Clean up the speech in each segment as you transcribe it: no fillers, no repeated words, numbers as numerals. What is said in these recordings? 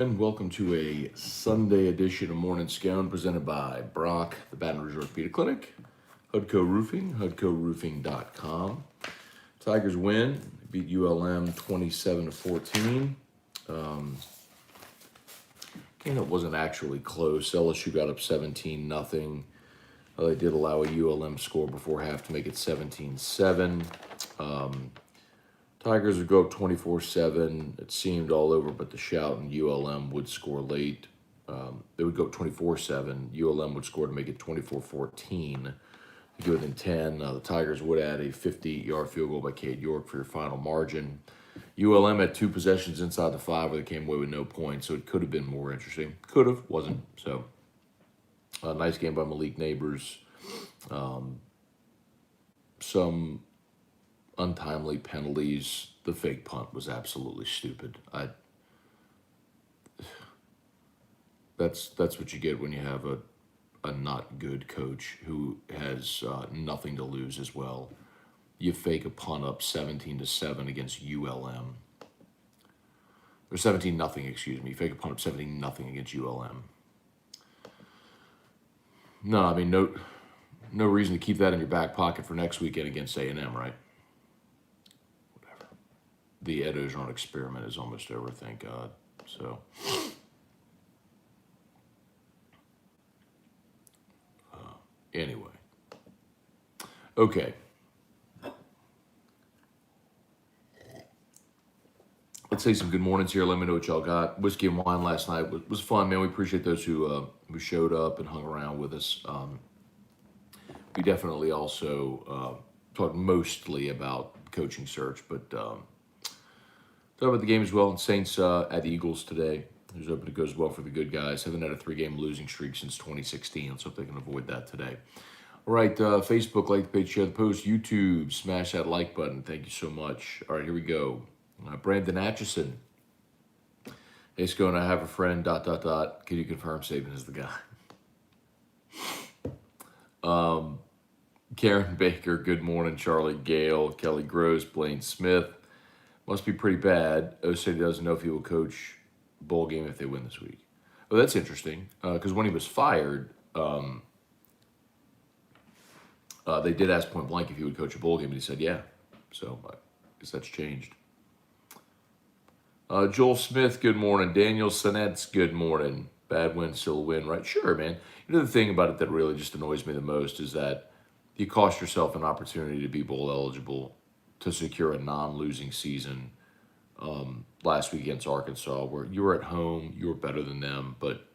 And welcome to a Sunday edition of Morning Scone presented by Brock, the Baton Rouge Orthopedic Clinic, Hudco Roofing, HudcoRoofing.com. Tigers win, beat ULM 27-14. Game that wasn't actually close. LSU got up 17-0. They did allow a ULM score before half to make it 17-7. Tigers would go up 24-7. It seemed all over but the shout, and ULM would score late. They would go up 24-7. ULM would score to make it 24-14. To go within 10. The Tigers would add a 50-yard field goal by Cade York for your final margin. ULM had two possessions inside the 5 where they came away with no points, so it could have been more interesting. Could have, wasn't. So, nice game by Malik Neighbors. Some untimely penalties. The fake punt was absolutely stupid. That's what you get when you have a not good coach who has nothing to lose as well. You fake a punt up 17-7 against ULM. Or 17-0, excuse me. You fake a punt up 17-0 against ULM. No, I mean no reason to keep that in your back pocket for next weekend against A&M, right? The Ed Ogeron experiment is almost over, thank God. So, anyway. Okay. Let's say some good mornings here. Let me know what y'all got. Whiskey and wine last night was fun, man. We appreciate those who showed up and hung around with us. We definitely also talked mostly about coaching search, but talk about the game as well. And Saints at Eagles today. There's hoping it goes well for the good guys. Haven't had a 3-game losing streak since 2016. Let's hope they can avoid that today. All right, Facebook, like the page, share the post. YouTube, smash that like button. Thank you so much. All right, here we go. Brandon Atchison. Hey, Scone, I have a friend, ... Can you confirm Saban is the guy? Karen Baker, good morning. Charlie Gale, Kelly Gross, Blaine Smith. Must be pretty bad. City doesn't know if he will coach bowl game if they win this week. Oh, that's interesting. Because when he was fired, they did ask point blank if he would coach a bowl game, and he said, yeah. So I guess that's changed. Joel Smith, good morning. Daniel Sinetz, good morning. Bad win, still a win, right? Sure, man. You know, the thing about it that really just annoys me the most is that you cost yourself an opportunity to be bowl eligible to secure a non-losing season last week against Arkansas, where you were at home, you were better than them, but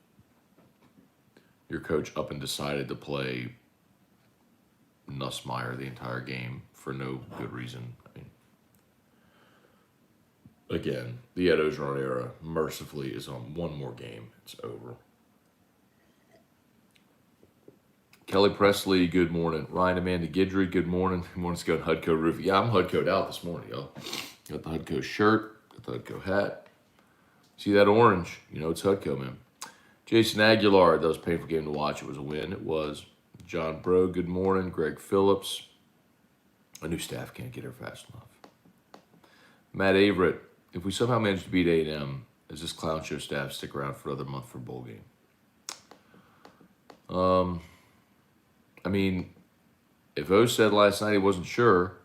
your coach up and decided to play Nussmeier the entire game for no good reason. I mean, again, the Ed Ogeron era, mercifully, is on one more game. It's over. Kelly Presley, good morning. Ryan Amanda Gidry, good morning. Good morning, Scott Hudco Roof. Yeah, I'm Hudco'd out this morning, y'all. Got the Hudco shirt, got the Hudco hat. See that orange? You know it's Hudco, man. Jason Aguilar, that was a painful game to watch. It was a win. It was. John Bro, good morning. Greg Phillips. A new staff can't get here fast enough. Matt Averett, if we somehow manage to beat A&M, does this clown show staff stick around for another month for a bowl game? I mean, if O said last night he wasn't sure,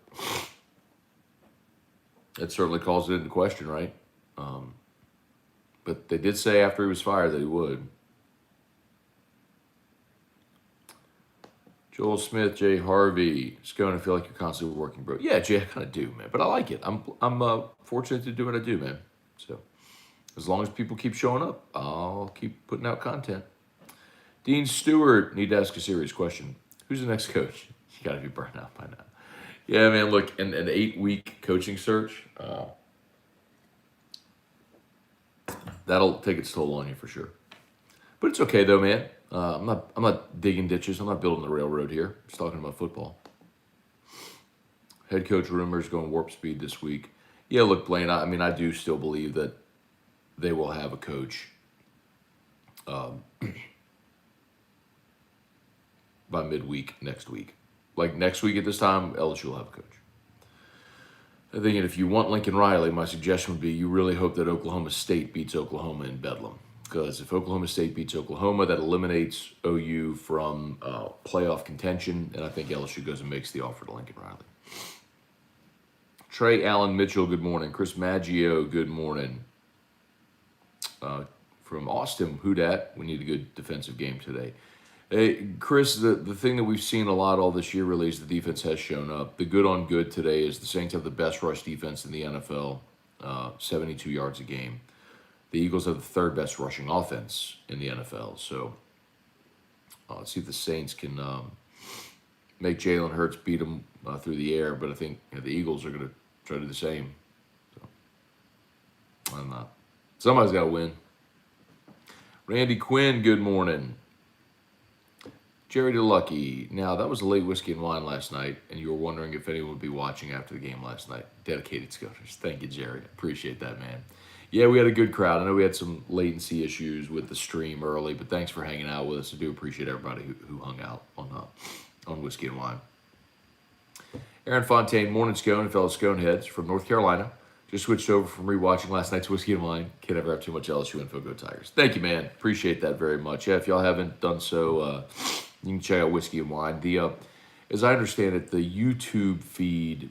that certainly calls it into question, right? But they did say after he was fired that he would. Joel Smith, Jay Harvey, Scone, I feel like you're constantly working, bro. Yeah, Jay, I kind of do, man. But I like it. I'm fortunate to do what I do, man. So as long as people keep showing up, I'll keep putting out content. Dean Stewart, need to ask a serious question. Who's the next coach? You got to be burnt out by now. Yeah, man, look, an 8-week coaching search, that'll take its toll on you for sure. But it's okay though, man. I'm not digging ditches. I'm not building the railroad here. I'm just talking about football. Head coach rumors going warp speed this week. Yeah, look, Blaine, I do still believe that they will have a coach by midweek next week. Like next week at this time, LSU will have a coach. I think if you want Lincoln Riley, my suggestion would be you really hope that Oklahoma State beats Oklahoma in Bedlam. Because if Oklahoma State beats Oklahoma, that eliminates OU from playoff contention, and I think LSU goes and makes the offer to Lincoln Riley. Trey Allen Mitchell, good morning. Chris Maggio, good morning. From Austin, who dat? We need a good defensive game today. Hey, Chris, the thing that we've seen a lot all this year really is the defense has shown up. The good on good today is the Saints have the best rush defense in the NFL, 72 yards a game. The Eagles have the third best rushing offense in the NFL. So let's see if the Saints can make Jalen Hurts beat them through the air. But I think the Eagles are going to try to do the same. So, I'm not. Somebody's got to win. Randy Quinn, good morning. Jerry DeLucky. Now, that was a late whiskey and wine last night, and you were wondering if anyone would be watching after the game last night. Dedicated Sconers. Thank you, Jerry. Appreciate that, man. Yeah, we had a good crowd. I know we had some latency issues with the stream early, but thanks for hanging out with us. I do appreciate everybody who hung out on whiskey and wine. Aaron Fontaine, morning Scone and fellow Scone heads from North Carolina. Just switched over from rewatching last night's whiskey and wine. Can't ever have too much LSU info. Go Tigers. Thank you, man. Appreciate that very much. Yeah, if y'all haven't done so, you can check out whiskey and wine. As I understand it, the YouTube feed,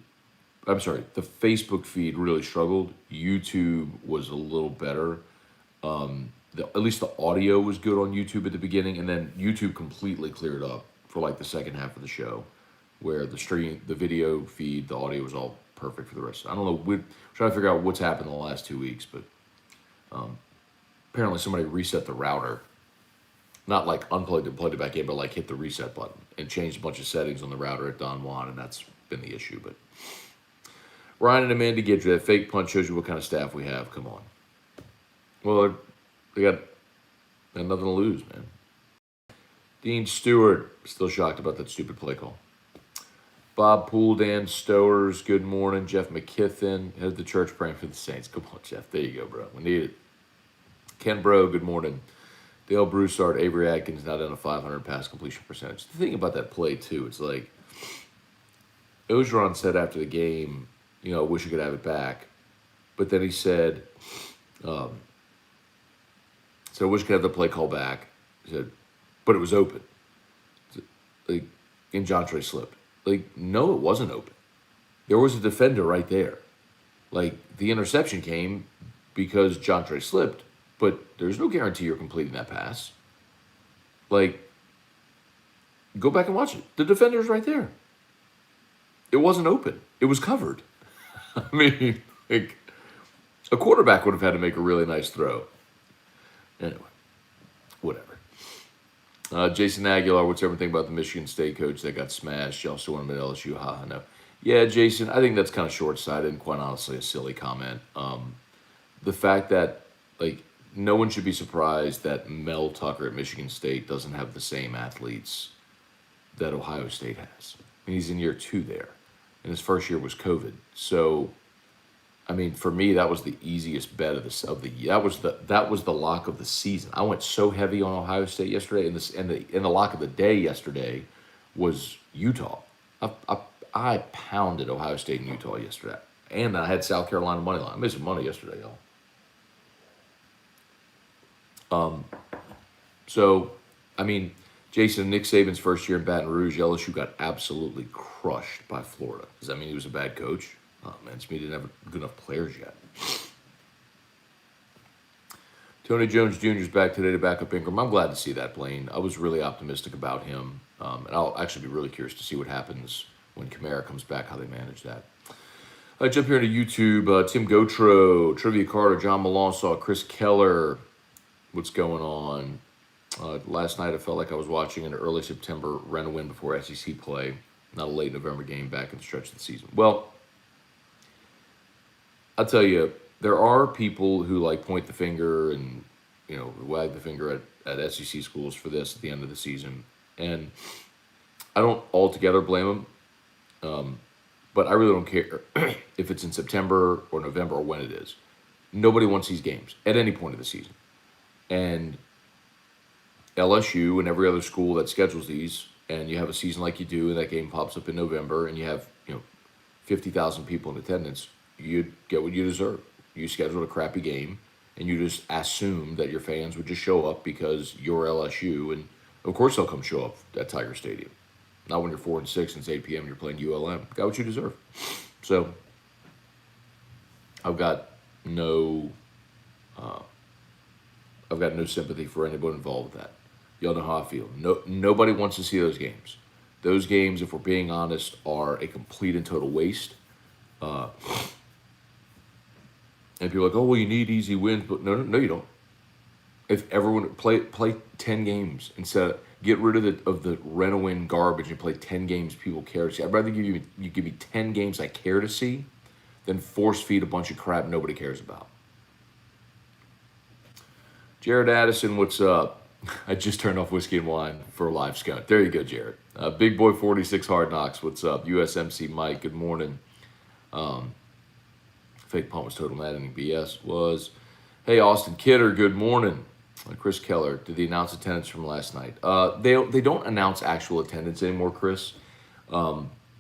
the Facebook feed really struggled. YouTube was a little better. At least the audio was good on YouTube at the beginning, and then YouTube completely cleared up for like the second half of the show, where the video feed, the audio was all perfect for the rest. I don't know. We're trying to figure out what's happened in the last 2 weeks, but apparently somebody reset the router. Not like unplugged and plugged it back in, but like hit the reset button and changed a bunch of settings on the router at Don Juan, and that's been the issue. But Ryan and Amanda Gidry, that fake punch shows you what kind of staff we have. Come on. Well, they got nothing to lose, man. Dean Stewart, still shocked about that stupid play call. Bob Poole, Dan Stowers, good morning. Jeff McKithen, headed to church praying for the Saints. Come on, Jeff. There you go, bro. We need it. Ken Bro, good morning. Dale Broussard, Avery Atkins, now down to 500 pass completion percentage. The thing about that play, too, it's like Ogeron said after the game, wish you could have it back. But then he said, so I wish I could have the play call back. He said, but it was open. Like, and John Trey slipped. Like, no, it wasn't open. There was a defender right there. Like, the interception came because John Trey slipped, but there's no guarantee you're completing that pass. Like, go back and watch it. The defender's right there. It wasn't open. It was covered. I mean, like, a quarterback would have had to make a really nice throw. Anyway, whatever. Jason Aguilar, what's everything about the Michigan State coach that got smashed? You also want him at LSU? Haha, no. Yeah, Jason, I think that's kind of short-sighted and quite honestly a silly comment. The fact that, like, no one should be surprised that Mel Tucker at Michigan State doesn't have the same athletes that Ohio State has. I mean, he's in year 2 there, and his first year was COVID. So, I mean, for me, that was the easiest bet of the that was the lock of the season. I went so heavy on Ohio State yesterday, and the lock of the day yesterday was Utah. I pounded Ohio State and Utah yesterday, and I had South Carolina money line. I made some money yesterday, y'all. So, I mean, Jason, Nick Saban's first year in Baton Rouge, LSU got absolutely crushed by Florida. Does that mean he was a bad coach? Oh, man, it's me didn't have good enough players yet. Tony Jones Jr. is back today to back up Ingram. I'm glad to see that, Blaine. I was really optimistic about him. And I'll actually be really curious to see what happens when Kamara comes back, how they manage that. I jump here into YouTube. Tim Gotro, Trivia Carter, John Malansaw, Chris Keller. What's going on? Last night I felt like I was watching an early September run win before SEC play, not a late November game back in the stretch of the season. Well, I'll tell you, there are people who like point the finger and, wag the finger at SEC schools for this at the end of the season. And I don't altogether blame them, but I really don't care if it's in September or November or when it is. Nobody wants these games at any point of the season. And LSU and every other school that schedules these, and you have a season like you do, and that game pops up in November, and you have, 50,000 people in attendance, you'd get what you deserve. You scheduled a crappy game, and you just assumed that your fans would just show up because you're LSU, and of course they'll come show up at Tiger Stadium. Not when you're 4-6 and it's 8 p.m. and you're playing ULM. Got what you deserve. So I've got no sympathy for anybody involved with that. Y'all know how I feel. Nobody wants to see those games. Those games, if we're being honest, are a complete and total waste. And people are like, oh, well, you need easy wins. But no, you don't. If everyone play 10 games instead of get rid of the rent-a-win garbage and play 10 games people care to see. I'd rather you give me 10 games I care to see than force feed a bunch of crap nobody cares about. Jared Addison, what's up? I just turned off Whiskey and Wine for a live Scone. There you go, Jared. Big Boy 46 Hard Knocks, what's up? USMC Mike, good morning. Fake punt was total maddening BS. Was, hey, Austin Kidder, good morning. Chris Keller, did they announce attendance from last night? They don't announce actual attendance anymore, Chris.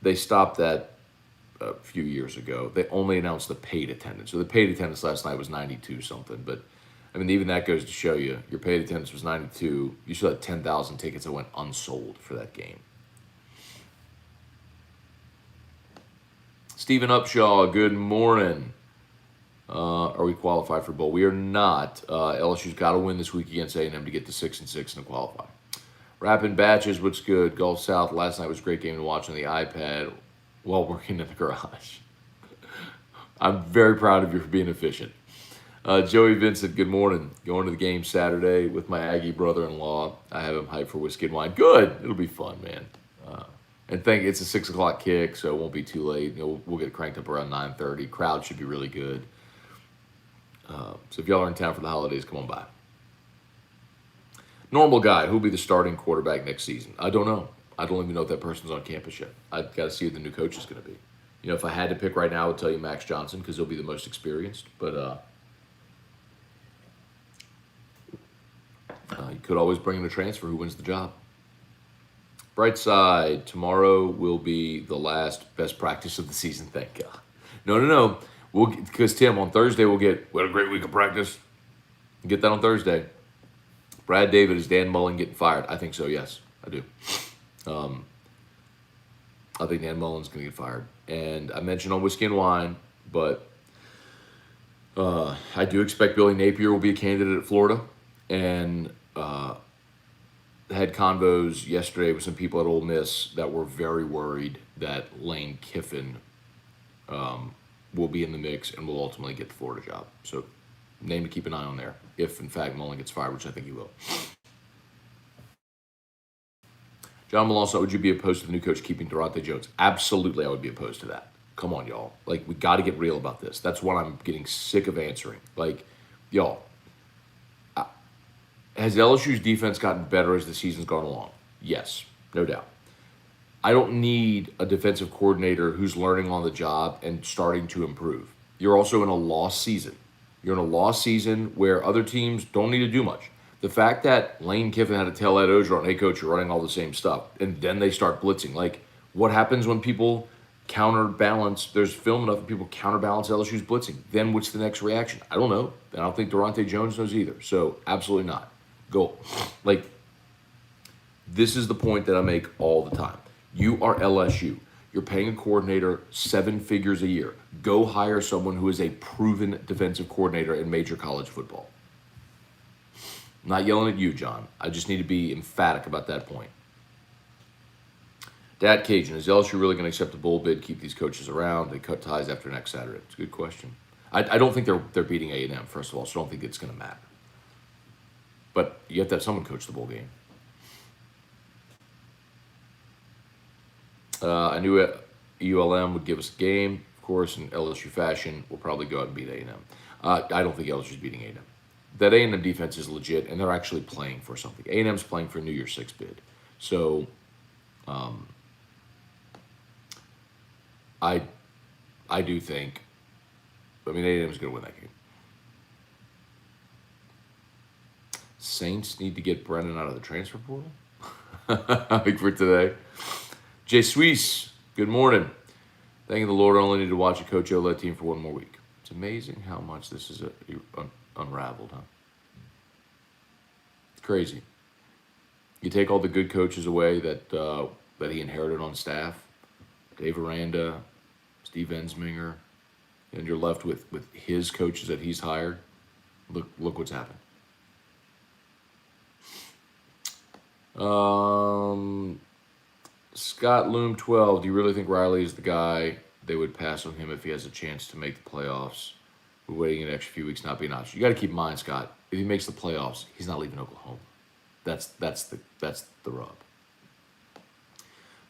They stopped that a few years ago. They only announced the paid attendance. So the paid attendance last night was 92 something, but I mean, even that goes to show you, your paid attendance was 92. You still had 10,000 tickets that went unsold for that game. Stephen Upshaw, good morning. Are we qualified for bowl? We are not. LSU's got to win this week against A&M to get to 6-6 and to qualify. Rapping Batches, what's good? Gulf South, last night was a great game to watch on the iPad while working in the garage. I'm very proud of you for being efficient. Joey Vincent, good morning. Going to the game Saturday with my Aggie brother-in-law. I have him hyped for Whiskey and Wine. Good. It'll be fun, man. And it's a 6 o'clock kick, so it won't be too late. We'll get it cranked up around 9:30. Crowd should be really good. So if y'all are in town for the holidays, come on by. Normal guy, who'll be the starting quarterback next season? I don't know. I don't even know if that person's on campus yet. I've got to see who the new coach is going to be. If I had to pick right now, I would tell you Max Johnson because he'll be the most experienced. But you could always bring in a transfer who wins the job. Bright side, tomorrow will be the last best practice of the season. Thank God. No. Because Tim, on Thursday we had a great week of practice. Get that on Thursday. Brad David, is Dan Mullen getting fired? I think so, yes. I do. I think Dan Mullen's going to get fired. And I mentioned on Whiskey and Wine, but I do expect Billy Napier will be a candidate at Florida. And had convos yesterday with some people at Ole Miss that were very worried that Lane Kiffin will be in the mix and will ultimately get the Florida job. So, name to keep an eye on there, if in fact Mullen gets fired, which I think he will. John Malonzo, would you be opposed to the new coach keeping Durante Jones? Absolutely, I would be opposed to that. Come on, y'all. We got to get real about this. That's what I'm getting sick of answering. Y'all, has LSU's defense gotten better as the season's gone along? Yes, no doubt. I don't need a defensive coordinator who's learning on the job and starting to improve. You're also in a lost season. You're in a lost season where other teams don't need to do much. The fact that Lane Kiffin had to tell Ed Ogeron, hey, coach, you're running all the same stuff, and then they start blitzing. What happens when people counterbalance? There's film enough that people counterbalance LSU's blitzing. Then what's the next reaction? I don't know. And I don't think Durante Jones knows either. So absolutely not. Go. This is the point that I make all the time. You are LSU. You're paying a coordinator 7 figures a year. Go hire someone who is a proven defensive coordinator in major college football. I'm not yelling at you, John. I just need to be emphatic about that point. Dad Cajun, is LSU really going to accept a bowl bid, keep these coaches around? They cut ties after next Saturday. It's a good question. I don't think they're beating A&M, first of all, so I don't think it's going to matter. But you have to have someone coach the bowl game. I knew ULM would give us a game, of course, in LSU fashion. We'll probably go out and beat A&M. I don't think LSU's beating A&M. That A&M defense is legit, and they're actually playing for something. A&M's playing for a New Year's Six bid. So, I do think, A&M's going to win that game. Saints need to get Brennan out of the transfer portal? For today. Jay Suisse, good morning. Thanking the Lord, I only need to watch a Coach O-led team for one more week. It's amazing how much this is unraveled, huh? It's crazy. You take all the good coaches away that he inherited on staff, Dave Aranda, Steve Ensminger, and you're left with his coaches that he's hired. Look what's happened. Scott Loom 12. Do you really think Riley is the guy they would pass on him if he has a chance to make the playoffs? We're waiting an extra few weeks, not be an option. You got to keep in mind, Scott. If he makes the playoffs, he's not leaving Oklahoma. That's the rub.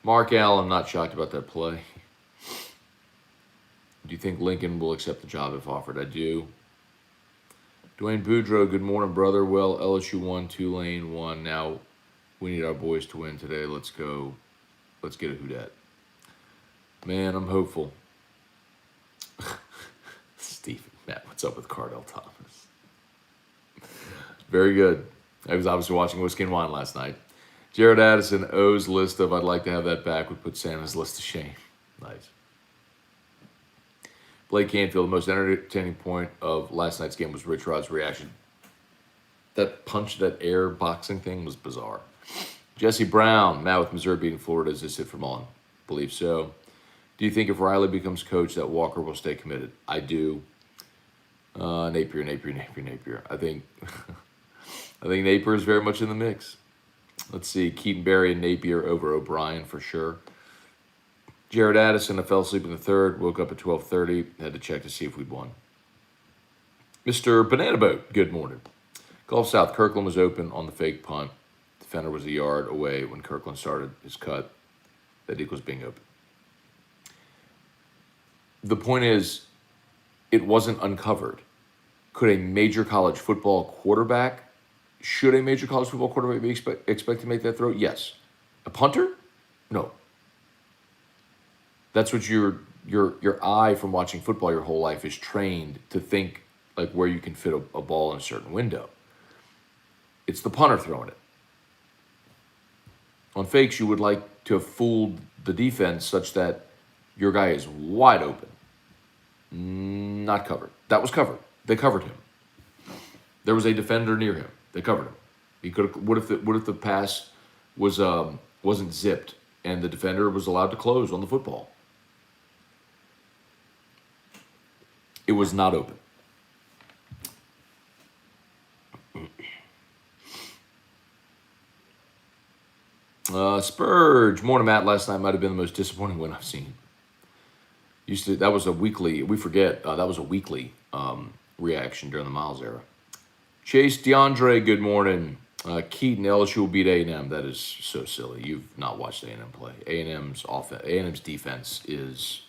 Mark Allen, not shocked about that play. Do you think Lincoln will accept the job if offered? I do. Dwayne Boudreaux, good morning, brother. Well, LSU won, Tulane won. Now we need our boys to win today. Let's go. Let's get a Houdat. Man, I'm hopeful. Stephen, Matt, what's up with Cardell Thomas? Very good. I was obviously watching Whiskey and Wine last night. Jared Addison, O's list of I'd like to have that back would put Santa's list to shame. Nice. Blake Canfield, the most entertaining point of last night's game was Rich Rod's reaction. That punch, that air boxing thing was bizarre. Jesse Brown, Matt with Missouri beating Florida, is this it from on? Believe so. Do you think if Riley becomes coach that Walker will stay committed? I do. Napier. I think Napier is very much in the mix. Let's see, Keaton Berry and Napier over O'Brien for sure. Jared Addison, I fell asleep in the third, woke up at 12:30, had to check to see if we'd won. Mr. Banana Boat, good morning. Gulf South, Kirkland was open on the fake punt. Defender was a yard away when Kirkland started his cut. That equals being open. The point is, it wasn't uncovered. Could a major college football quarterback, should a major college football quarterback be expect to make that throw? Yes. A punter? No. That's what your eye from watching football your whole life is trained to think like where you can fit a ball in a certain window. It's the punter throwing it. On fakes, you would like to have fooled the defense such that your guy is wide open. Not covered. That was covered. They covered him. There was a defender near him. They covered him. He could. What if the pass wasn't zipped and the defender was allowed to close on the football? It was not open. Spurge, morning, Matt. Last night might have been the most disappointing win I've seen. That was a weekly. We forget that was a weekly reaction during the Miles era. Chase DeAndre, good morning. Keaton, LSU will beat A&M. That is so silly. You've not watched A&M play. A&M's offense, A&M's defense is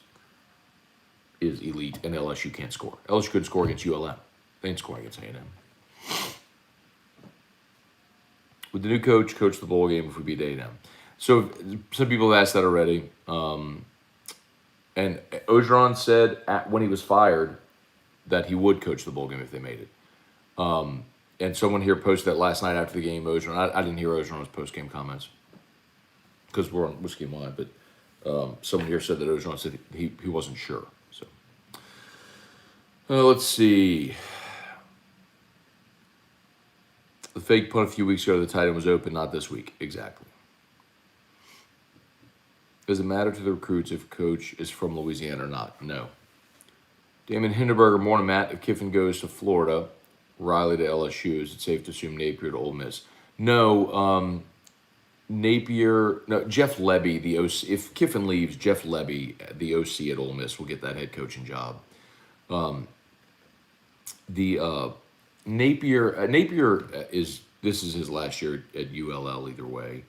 elite, and LSU can't score. LSU couldn't score against ULM. They ain't scoring against A&M. Would the new coach the bowl game if we beat A&M? So some people have asked that already. And Orgeron said when he was fired that he would coach the bowl game if they made it. And someone here posted that last night after the game, Orgeron. I didn't hear Orgeron's post-game comments because we're on Whiskey and Wine, but someone here said that Orgeron said he wasn't sure. So let's see. The fake punt a few weeks ago, the tight end was open, not this week. Exactly. Does it matter to the recruits if coach is from Louisiana or not? No. Damon Hindenburger, morning, Matt. If Kiffin goes to Florida, Riley to LSU, is it safe to assume Napier to Ole Miss? No. Napier, no. Jeff Lebby, the OC. If Kiffin leaves, Jeff Lebby, the OC at Ole Miss, will get that head coaching job. Napier is his last year at ULL either way.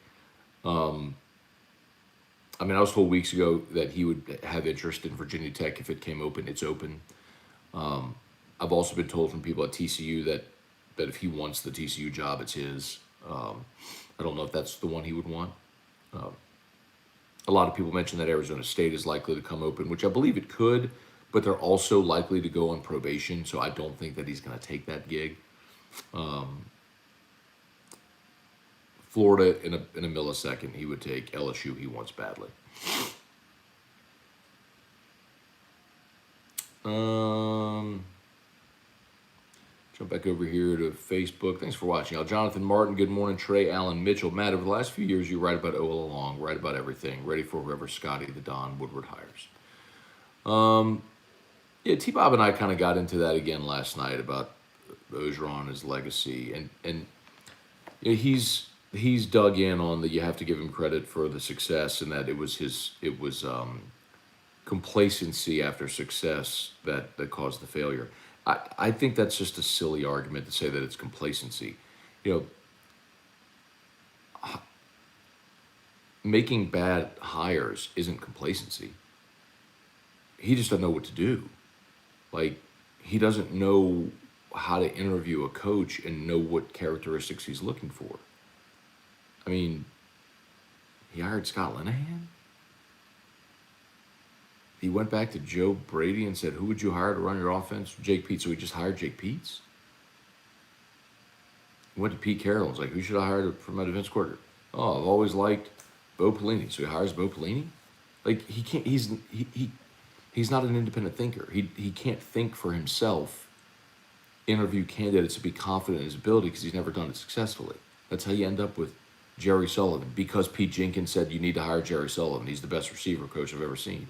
I mean, I was told weeks ago that he would have interest in Virginia Tech if it came open. It's open. I've also been told from people at TCU that if he wants the TCU job, it's his. I don't know if that's the one he would want. A lot of people mention that Arizona State is likely to come open, which I believe it could, but they're also likely to go on probation, so I don't think that he's going to take that gig. Florida, in a millisecond, he would take. LSU, he wants badly. Jump back over here to Facebook. Thanks for watching, y'all. Jonathan Martin, good morning. Trey Allen Mitchell. Matt, over the last few years, you write about O all along, write about everything, ready for whoever Scotty the Don Woodward hires. Yeah, T-Bob and I kind of got into that again last night about Beaujon, his legacy, and you know, he's dug in on that. You have to give him credit for the success, and that it was complacency after success that caused the failure. I think that's just a silly argument to say that it's complacency. You know, making bad hires isn't complacency. He just doesn't know what to do. Like, he doesn't know how to interview a coach and know what characteristics he's looking for. I mean, he hired Scott Linehan. He went back to Joe Brady and said, who would you hire to run your offense? Jake Peetz. So he just hired Jake Peetz? He went to Pete Carroll and was like, who should I hire for my defense coordinator? Oh, I've always liked Bo Pelini. So he hires Bo Pelini? Like, he can't, he's not an independent thinker. He can't think for himself, interview candidates to be confident in his ability because he's never done it successfully. That's how you end up with Jerry Sullivan, because Pete Jenkins said you need to hire Jerry Sullivan. He's the best receiver coach I've ever seen.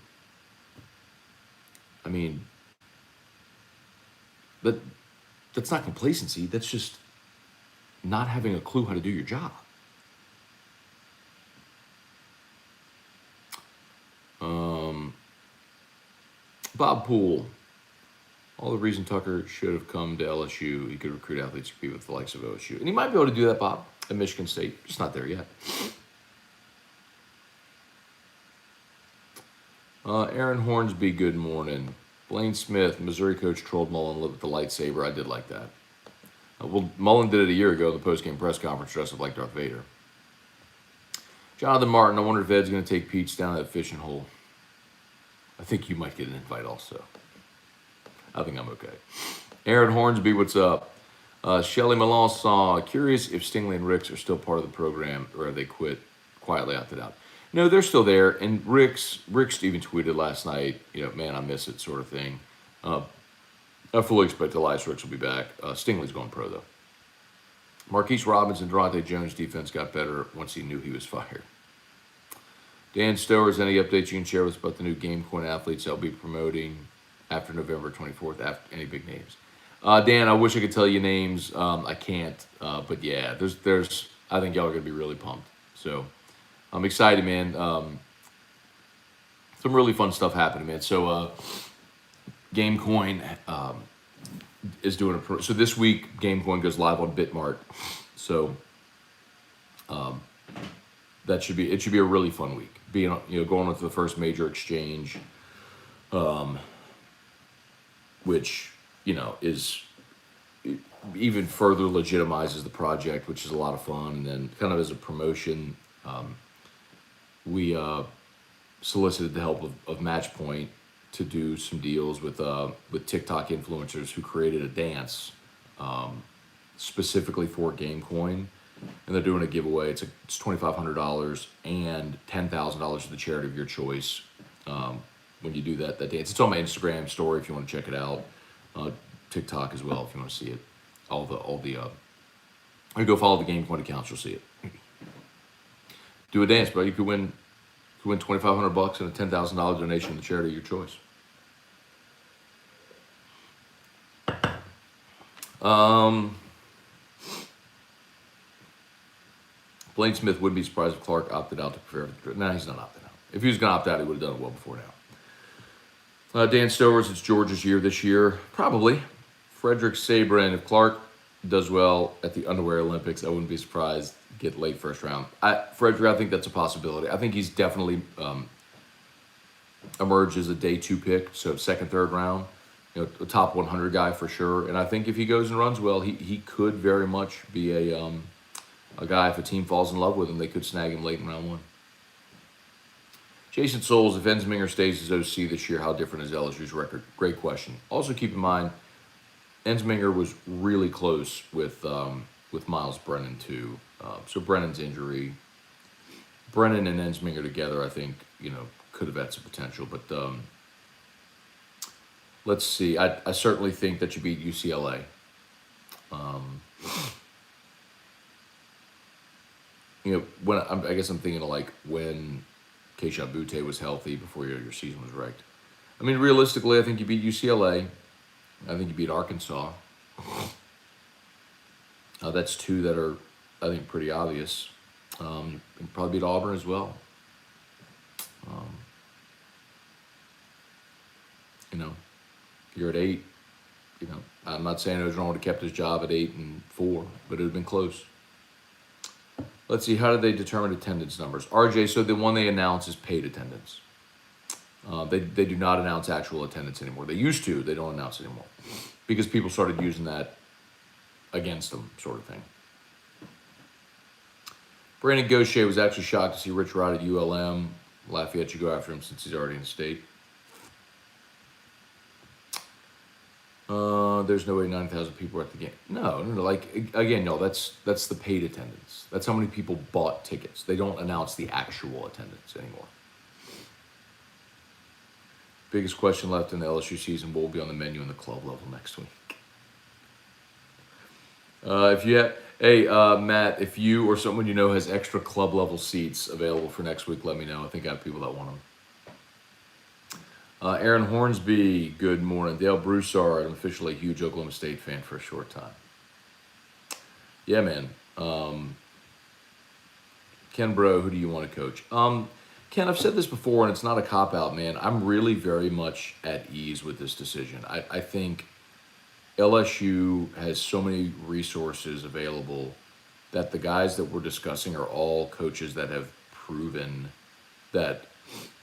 I mean, that's not complacency. That's just not having a clue how to do your job. Bob Poole. All the reason Tucker should have come to LSU, he could recruit athletes to compete with the likes of OSU. And he might be able to do that, Bob, at Michigan State. Just not there yet. Aaron Hornsby, good morning. Blaine Smith, Missouri coach, trolled Mullen with the lightsaber. I did like that. Well, Mullen did it a year ago in the post-game press conference dressed up like Darth Vader. Jonathan Martin, I wonder if Ed's going to take Peach down that fishing hole. I think you might get an invite also. I think I'm okay. Aaron Hornsby, what's up? Shelly Melanson, curious if Stingley and Ricks are still part of the program or have they quietly opted out? No, they're still there. And Ricks even tweeted last night, you know, man, I miss it sort of thing. I fully expect Elias Ricks will be back. Stingley's going pro, though. Marquise Robinson, Durante Jones' defense got better once he knew he was fired. Dan Stowers, any updates you can share with us about the new GameCoin athletes I'll be promoting after November 24th? After any big names? Dan, I wish I could tell you names. I can't. But yeah, there's. I think y'all are gonna be really pumped. So I'm excited, man. Some really fun stuff happening, man. So GameCoin is doing so this week. GameCoin goes live on Bitmart. So it should be a really fun week. Being, you know, going into the first major exchange, which, you know, is even further legitimizes the project, which is a lot of fun. And then kind of as a promotion, we solicited the help of Matchpoint to do some deals with TikTok influencers who created a dance specifically for GameCoin. And they're doing a giveaway. It's $2,500 and $10,000 to the charity of your choice. When you do that dance, it's on my Instagram story if you want to check it out. TikTok as well if you want to see it. You go follow the GameCoin accounts, you'll see it. Do a dance, bro. You could win $2,500 and a $10,000 donation to the charity of your choice. Blaine Smith wouldn't be surprised if Clark opted out to prepare for the. No, he's not opting out. If he was going to opt out, he would have done it well before now. Dan Stowers, it's Georgia's year this year. Probably. Frederick Sabrin, if Clark does well at the Underwear Olympics, I wouldn't be surprised to get late first round. Frederick, I think that's a possibility. I think he's definitely emerged as a day 2 pick, so second, third round. You know, a top 100 guy for sure. And I think if he goes and runs well, he could very much be a guy, if a team falls in love with him, they could snag him late in round 1. Jason Souls, if Ensminger stays as OC this year, how different is LSU's record? Great question. Also keep in mind, Ensminger was really close with Miles Brennan too. So Brennan's injury, Brennan and Ensminger together, I think, you know, could have had some potential. But Let's see. I certainly think that you beat UCLA. I guess I'm thinking of like when Keisha Butte was healthy before your season was wrecked. I mean, realistically, I think you beat UCLA. I think you beat Arkansas. That's two that are, I think, pretty obvious. You probably beat Auburn as well. You're at 8. I'm not saying Ogeron would have kept his job at 8-4, but it would have been close. Let's see, how did they determine attendance numbers? RJ, so the one they announce is paid attendance. They do not announce actual attendance anymore. They used to. They don't announce it anymore because people started using that against them, sort of thing. Brandon Gaucher was actually shocked to see Rich Rod at ULM. Lafayette should go after him since he's already in the state. There's no way 9,000 people were at the game. No. Like, again, no, that's the paid attendance. That's how many people bought tickets. They don't announce the actual attendance anymore. Biggest question left in the LSU season will be on the menu in the club level next week. Matt, if you or someone you know has extra club level seats available for next week, let me know. I think I have people that want them. Aaron Hornsby, good morning. Dale Broussard, I'm officially a huge Oklahoma State fan for a short time. Yeah, man. Ken Bro, who do you want to coach? Ken, I've said this before, and it's not a cop-out, man. I'm really very much at ease with this decision. I think LSU has so many resources available that the guys that we're discussing are all coaches that have proven that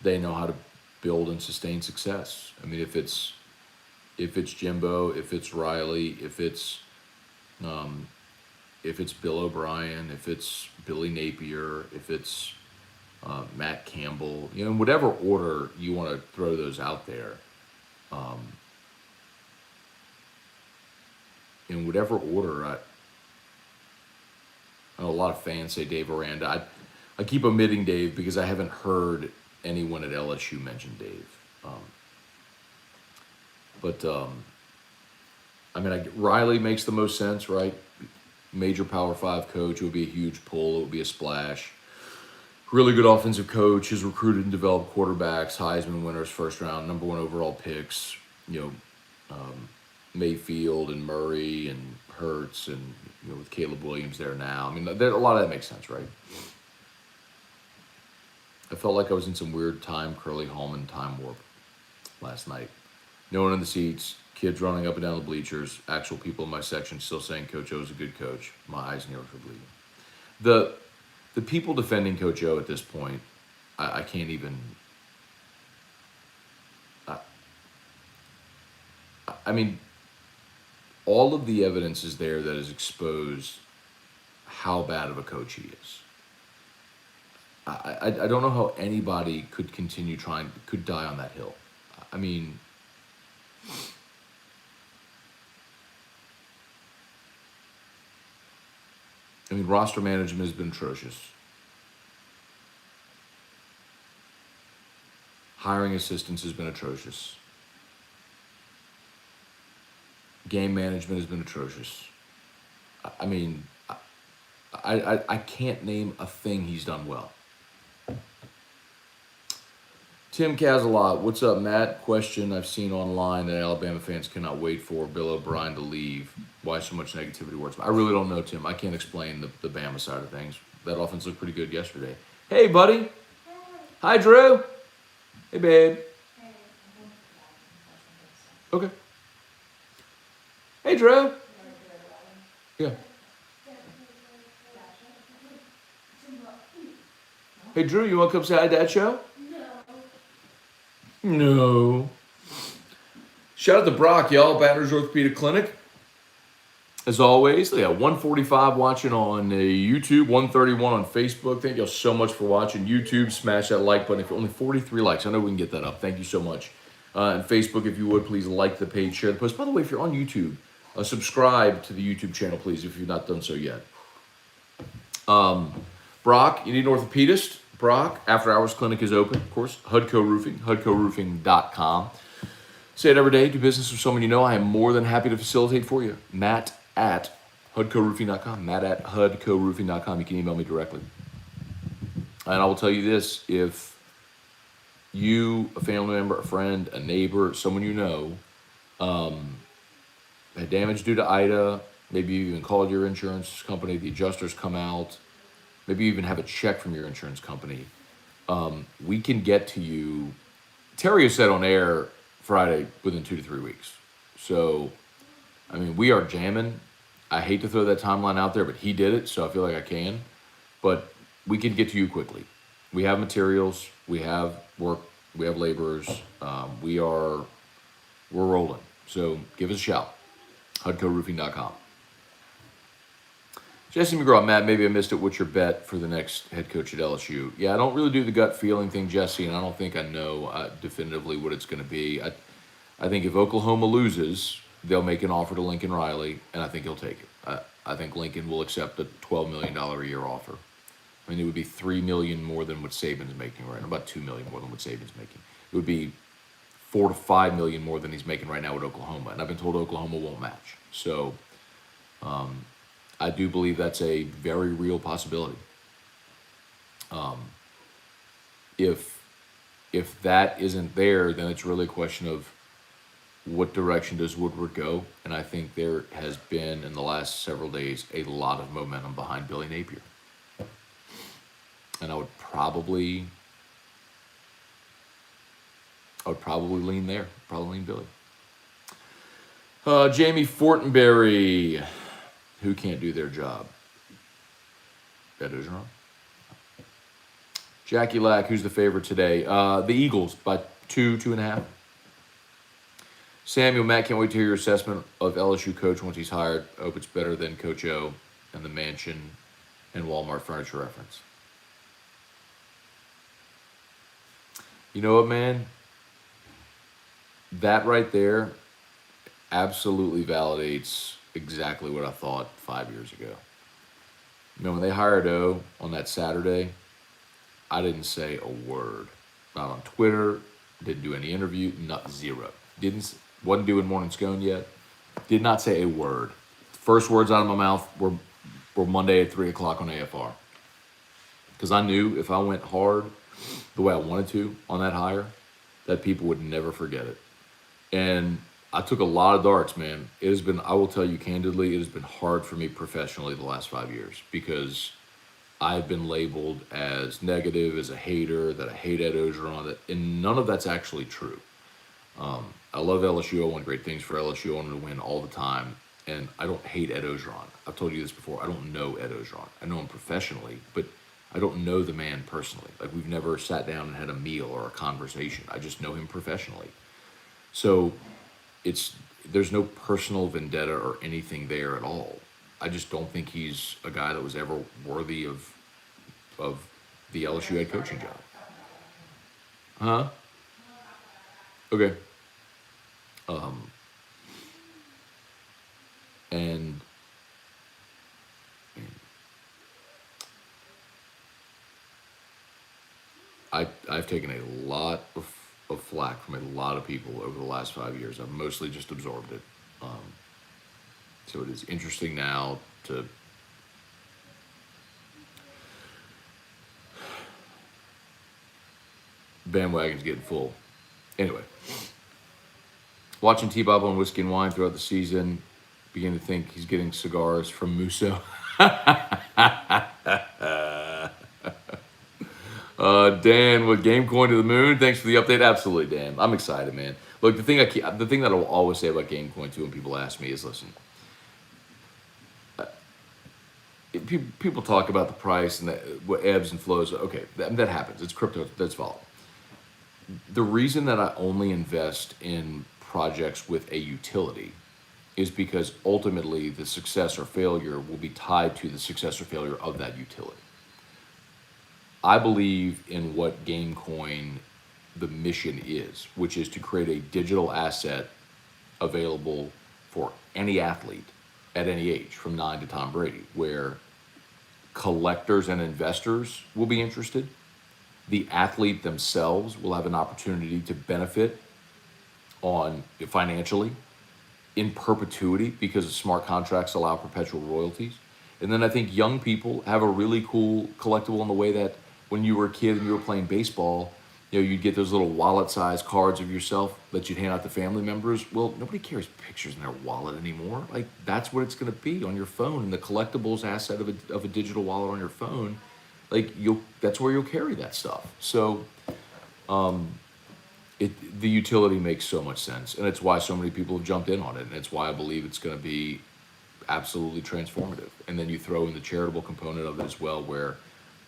they know how to build and sustain success. I mean, if it's Jimbo, if it's Riley, if it's Bill O'Brien, if it's Billy Napier, if it's Matt Campbell, in whatever order you want to throw those out there, in whatever order, I know a lot of fans say Dave Aranda. I keep omitting Dave because I haven't heard anyone at LSU mention Dave. Riley makes the most sense, right? Major Power 5 coach. It would be a huge pull. It would be a splash. Really good offensive coach. Has recruited and developed quarterbacks, Heisman winners, first round, number 1 overall picks. Mayfield and Murray and Hurts and with Caleb Williams there now. I mean, a lot of that makes sense, right? I felt like I was in some weird Curly Hallman time warp last night. No one in the seats, kids running up and down the bleachers, actual people in my section still saying Coach O is a good coach. My eyes nearly were bleeding. The people defending Coach O at this point, I can't even. All of the evidence is there that has exposed how bad of a coach he is. I don't know how anybody could could die on that hill. Roster management has been atrocious. Hiring assistants has been atrocious. Game management has been atrocious. I can't name a thing he's done well. Tim Casalot, what's up, Matt? Question I've seen online that Alabama fans cannot wait for Bill O'Brien to leave. Why so much negativity towards him? I really don't know, Tim. I can't explain the Bama side of things. That offense looked pretty good yesterday. Hey, buddy. Hi, Drew. Hey, babe. Okay. Hey, Drew. Yeah. Hey, Drew, you want to come say hi to Dad show? No. Shout out to Brock, y'all. Batters Orthopedic Clinic. As always, 145 watching on YouTube, 131 on Facebook. Thank y'all so much for watching YouTube. Smash that like button. If only 43 likes, I know we can get that up. Thank you so much. And Facebook, if you would, please like the page, share the post. By the way, if you're on YouTube, subscribe to the YouTube channel, please, if you've not done so yet. Brock, you need an orthopedist? Brock, After Hours Clinic is open, of course. HUDCO Roofing, HUDCOroofing.com. Say it every day. Do business with someone you know. I am more than happy to facilitate for you. Matt at hudcoroofing.com. Matt at hudcoroofing.com. You can email me directly. And I will tell you this: if you, a family member, a friend, a neighbor, someone you know, had damage due to Ida, maybe you even called your insurance company, the adjusters come out, maybe you even have a check from your insurance company, we can get to you. Terry has said on air Friday within 2 to 3 weeks. So, I mean, we are jamming. I hate to throw that timeline out there, but he did it, so I feel like I can. But we can get to you quickly. We have materials, we have work, we have laborers. We're rolling. So give us a shout. HUDCOroofing.com. Jesse McGraw, Matt, maybe I missed it. What's your bet for the next head coach at LSU? Yeah, I don't really do the gut feeling thing, Jesse, and I don't think I know definitively what it's going to be. I think if Oklahoma loses, they'll make an offer to Lincoln Riley, and I think he'll take it. I think Lincoln will accept a $12 million a year offer. I mean, it would be $3 million more than what Saban's making right now, about $2 million more than what Saban's making. It would be $4 to $5 million more than he's making right now with Oklahoma, and I've been told Oklahoma won't match. So, I do believe that's a very real possibility. If that isn't there, then it's really a question of what direction does Woodward go? And I think there has been, in the last several days, a lot of momentum behind Billy Napier. And I would probably lean there. Probably lean Billy. Jamie Fortenberry, who can't do their job? That is wrong. Jackie Lack, who's the favorite today? The Eagles by 2.5. Samuel, Matt, can't wait to hear your assessment of LSU coach once he's hired. I hope it's better than Coach O and the Mansion and Walmart Furniture reference. You know what, man? That right there absolutely validates exactly what I thought 5 years ago. You know, when they hired O on that Saturday, I didn't say a word. Not on Twitter, didn't do any interview, not zero. Wasn't doing Morning Scone yet. Did not say a word. First words out of my mouth were Monday at 3 o'clock on AFR. Because I knew if I went hard the way I wanted to on that hire, that people would never forget it. And I took a lot of darts, man. It has been, I will tell you candidly, it has been hard for me professionally the last 5 years because I've been labeled as negative, as a hater, that I hate Ed Orgeron, and none of that's actually true. I love LSU. I want great things for LSU. I want them to win all the time. And I don't hate Ed Orgeron. I've told you this before. I don't know Ed Orgeron. I know him professionally, but I don't know the man personally. Like, we've never sat down and had a meal or a conversation. I just know him professionally. So there's no personal vendetta or anything there at all. I just don't think he's a guy that was ever worthy of the LSU head coaching job. Huh? Okay. And I've taken a lot of flack from a lot of people over the last 5 years. I've mostly just absorbed it. So it is interesting now to bandwagon's getting full. Anyway, watching T-Bob on Whiskey and Wine throughout the season, begin to think he's getting cigars from Musso. Dan with Game Coin to the Moon. Thanks for the update. Absolutely, Dan. I'm excited, man. Look, the thing that I will always say about Game Coin too, when people ask me, is listen. People talk about the price and what ebbs and flows. Okay, that happens. It's crypto. That's volatile. The reason that I only invest in projects with a utility is because ultimately the success or failure will be tied to the success or failure of that utility. I believe in what Gamecoin, the mission is, which is to create a digital asset available for any athlete at any age, from 9 to Tom Brady, where collectors and investors will be interested. The athlete themselves will have an opportunity to benefit on financially in perpetuity because smart contracts allow perpetual royalties. And then I think young people have a really cool collectible in the way that when you were a kid and you were playing baseball, you'd get those little wallet-sized cards of yourself that you'd hand out to family members. Well, nobody carries pictures in their wallet anymore. Like, that's what it's going to be on your phone. And the collectibles asset of a digital wallet on your phone, like, that's where you'll carry that stuff. So the utility makes so much sense, and it's why so many people have jumped in on it, and it's why I believe it's going to be absolutely transformative. And then you throw in the charitable component of it as well, where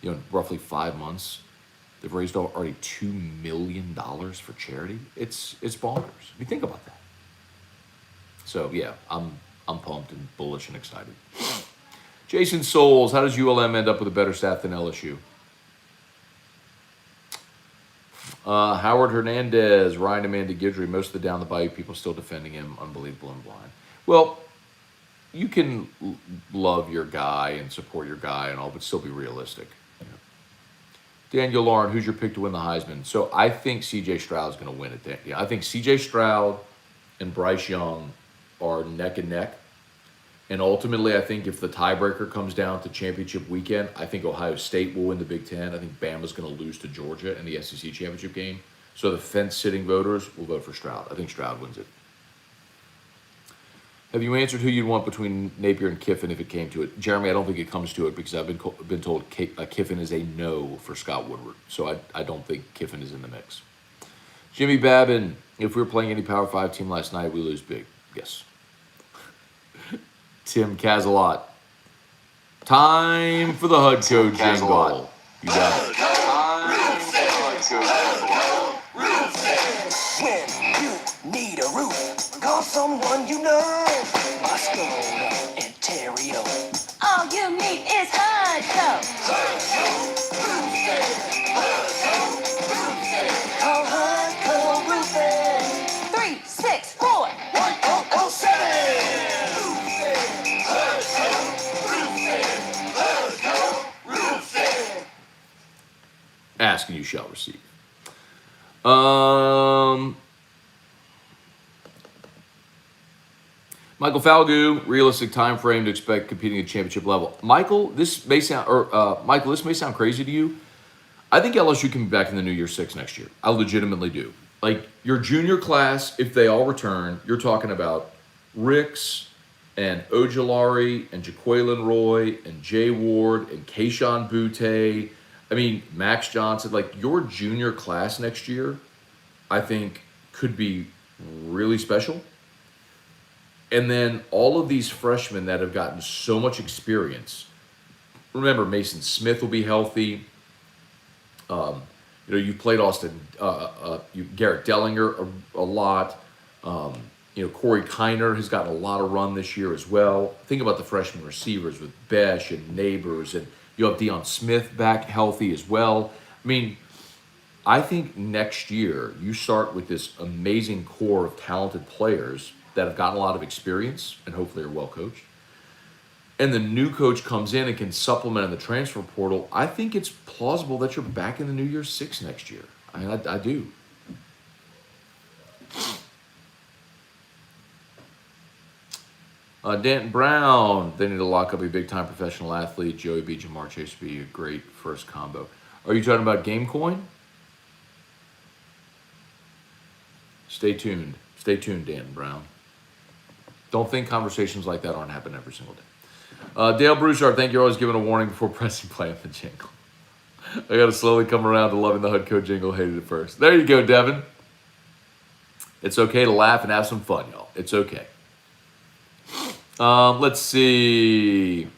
in roughly 5 months they've raised already $2 million for charity. It's bonkers. I mean, think about that. So yeah, I'm pumped and bullish and excited. Jason Souls, how does ULM end up with a better staff than LSU? Howard Hernandez, Ryan Amanda Guidry, most of the down the bayou people still defending him, unbelievable and blind. Well, you can love your guy and support your guy and all, but still be realistic. Daniel Lauren, who's your pick to win the Heisman? So I think C.J. Stroud's going to win it. Yeah, I think C.J. Stroud and Bryce Young are neck and neck. And ultimately, I think if the tiebreaker comes down to championship weekend, I think Ohio State will win the Big Ten. I think Bama's going to lose to Georgia in the SEC championship game. So the fence-sitting voters will vote for Stroud. I think Stroud wins it. Have you answered who you'd want between Napier and Kiffin if it came to it? Jeremy, I don't think it comes to it because I've been told Kiffin is a no for Scott Woodward. So I don't think Kiffin is in the mix. Jimmy Babin, if we were playing any Power 5 team last night, we lose big. Yes. Tim Casalot. Time for the HUD Code jingle. You got it. When you need a roof, call someone you know. Scone and Terrio. All you need is HUD Code. Call HUD Code Roofing. 364-1007. Ask and you shall receive. Michael Falgu, realistic time frame to expect competing at championship level. Michael, this may sound crazy to you. I think LSU can be back in the New Year Six next year. I legitimately do. Like, your junior class, if they all return, you're talking about Ricks and Ojulari and Jaqueline Roy and Jay Ward and Keyshawn Butte. I mean, Max Johnson. Like, your junior class next year, I think, could be really special. And then all of these freshmen that have gotten so much experience. Remember, Mason Smith will be healthy. You played Garrett Dellinger a lot. Corey Kiner has gotten a lot of run this year as well. Think about the freshman receivers with Besh and Neighbors, and you have Deion Smith back healthy as well. I mean, I think next year you start with this amazing core of talented players that have gotten a lot of experience and hopefully are well coached. And the new coach comes in and can supplement in the transfer portal. I think it's plausible that you're back in the New Year's Six next year. I do. Danton Brown, they need to lock up a big-time professional athlete. Joey B. Jamar Chase would be a great first combo. Are you talking about Gamecoin? Stay tuned. Stay tuned, Danton Brown. Don't think conversations like that aren't happening every single day. Dale Broussard, thank you for always giving a warning before pressing play on the jingle. I got to slowly come around to loving the HUD Code jingle. Hated it first. There you go, Devin. It's okay to laugh and have some fun, y'all. It's okay. Let's see.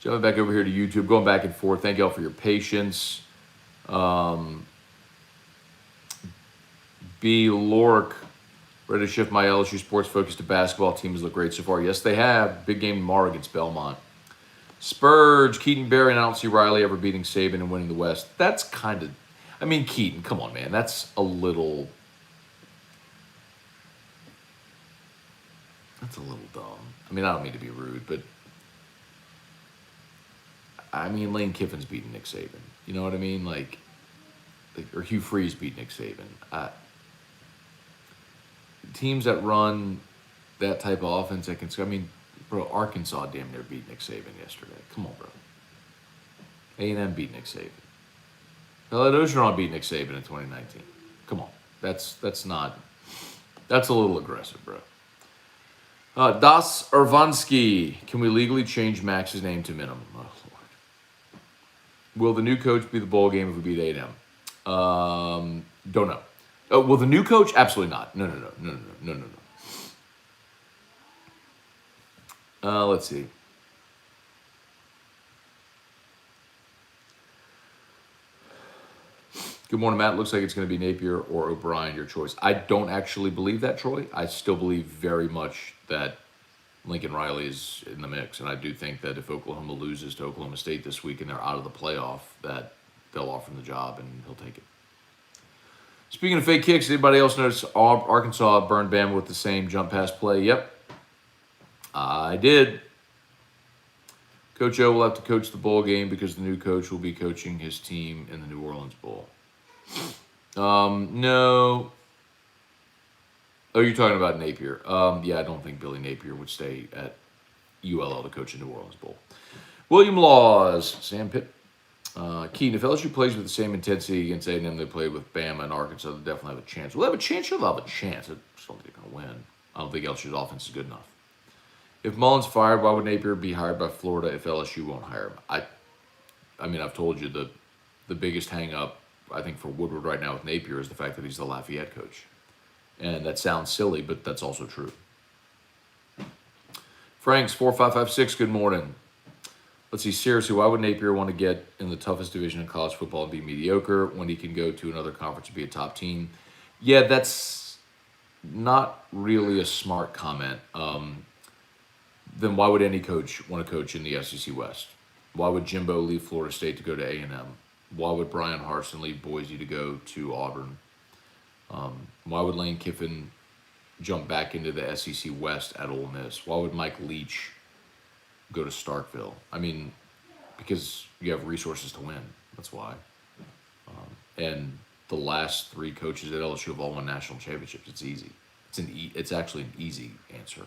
Jumping back over here to YouTube, going back and forth. Thank y'all for your patience. B. Lork, ready to shift my LSU sports focus to basketball. Teams look great so far. Yes, they have. Big game tomorrow against Belmont. Spurge, Keaton Berry, and I don't see Riley ever beating Saban and winning the West. That's kind of, Keaton, come on, man. That's a little dumb. I don't mean to be rude, but Lane Kiffin's beating Nick Saban. You know what I mean? Like or Hugh Freeze beat Nick Saban. teams that run that type of offense that can. I mean, bro, Arkansas damn near beat Nick Saban yesterday. Come on, bro. A&M beat Nick Saban. Hell, Ogeron beat Nick Saban in 2019. Come on, that's not. That's a little aggressive, bro. Das Urvansky. Can we legally change Max's name to minimum? Oh, Lord. Will the new coach be the bowl game if we beat A&M? Don't know. Oh, will the new coach? Absolutely not. No. Let's see. Good morning, Matt. Looks like it's going to be Napier or O'Brien, your choice. I don't actually believe that, Troy. I still believe very much that Lincoln Riley is in the mix. And I do think that if Oklahoma loses to Oklahoma State this week and they're out of the playoff, that they'll offer him the job and he'll take it. Speaking of fake kicks, anybody else notice Arkansas burned Bama with the same jump pass play? Yep, I did. Coach O will have to coach the bowl game because the new coach will be coaching his team in the New Orleans Bowl. No. Oh, you're talking about Napier. Yeah, I don't think Billy Napier would stay at ULL to coach a New Orleans Bowl. William Laws, Sam Pitt. Keaton, if LSU plays with the same intensity against A&M they played with Bama and Arkansas, they'll definitely have a chance. Will they have a chance? Sure, they'll have a chance. I just don't think they're going to win. I don't think LSU's offense is good enough. If Mullen's fired, why would Napier be hired by Florida if LSU won't hire him? I mean, I've told you the biggest hang-up, I think, for Woodward right now with Napier is the fact that he's the Lafayette coach. And that sounds silly, but that's also true. Franks, 4556, good morning. Let's see, seriously, why would Napier want to get in the toughest division in college football and be mediocre when he can go to another conference and be a top team? Yeah, that's not really a smart comment. Then why would any coach want to coach in the SEC West? Why would Jimbo leave Florida State to go to A&M? Why would Brian Harsin leave Boise to go to Auburn? Why would Lane Kiffin jump back into the SEC West at Ole Miss? Why would Mike Leach go to Starkville? I mean, because you have resources to win. That's why. And the last three coaches at LSU have all won national championships. It's easy. It's actually an easy answer.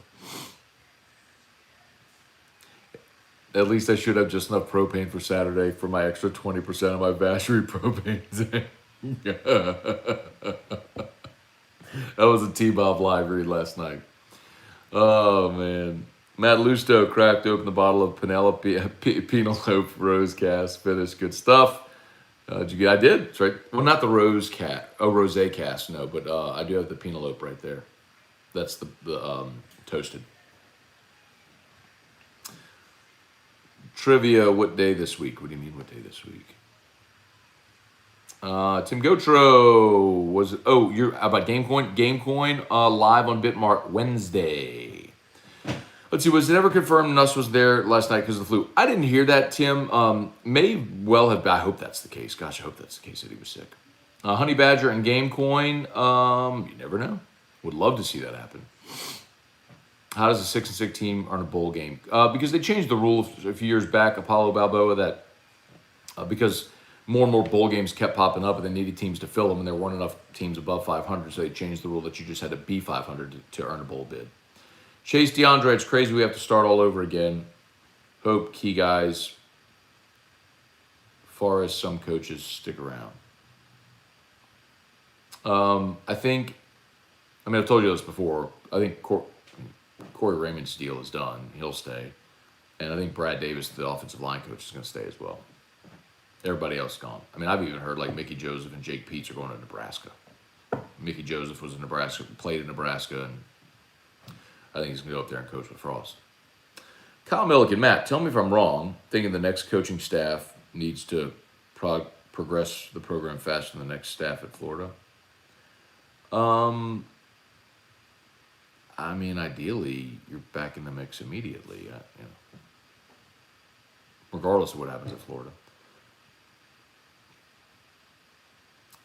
At least I should have just enough propane for Saturday for my extra 20% of my Vacherie propane. That was a T-Bob live read last night. Oh, man. Matt Lusto cracked open the bottle of Penelope Penelope Rose Cast. Finished. Good stuff. Did you get? I did. That's right. Well, not the Rose Cat. Oh, Rosé Cast. No, but I do have the Penelope right there. That's the toasted. Trivia, what day this week? What do you mean, what day this week? Tim Gotro was, you're about Gamecoin? Gamecoin live on Bitmark Wednesday. Let's see, was it ever confirmed Nuss was there last night because of the flu? I didn't hear that, Tim. May well have been. I hope that's the case. Gosh, I hope that's the case that he was sick. Honey Badger and Gamecoin, you never know. Would love to see that happen. How does a 6-6 team earn a bowl game? Because they changed the rule a few years back, Apollo Balboa, that because more and more bowl games kept popping up and they needed teams to fill them and there weren't enough teams above 500, so they changed the rule that you just had to be 500 to earn a bowl bid. Chase DeAndre, it's crazy we have to start all over again. Hope key guys, far as some coaches, stick around. I've told you this before. I think Corey Raymond's deal is done. He'll stay. And I think Brad Davis, the offensive line coach, is going to stay as well. Everybody else is gone. I mean, I've even heard like Mickey Joseph and Jake Peets are going to Nebraska. Mickey Joseph was in Nebraska, played in Nebraska, and I think he's going to go up there and coach with Frost. Kyle Milliken, Matt, tell me if I'm wrong, thinking the next coaching staff needs to progress the program faster than the next staff at Florida. I mean, ideally, you're back in the mix immediately, regardless of what happens at Florida.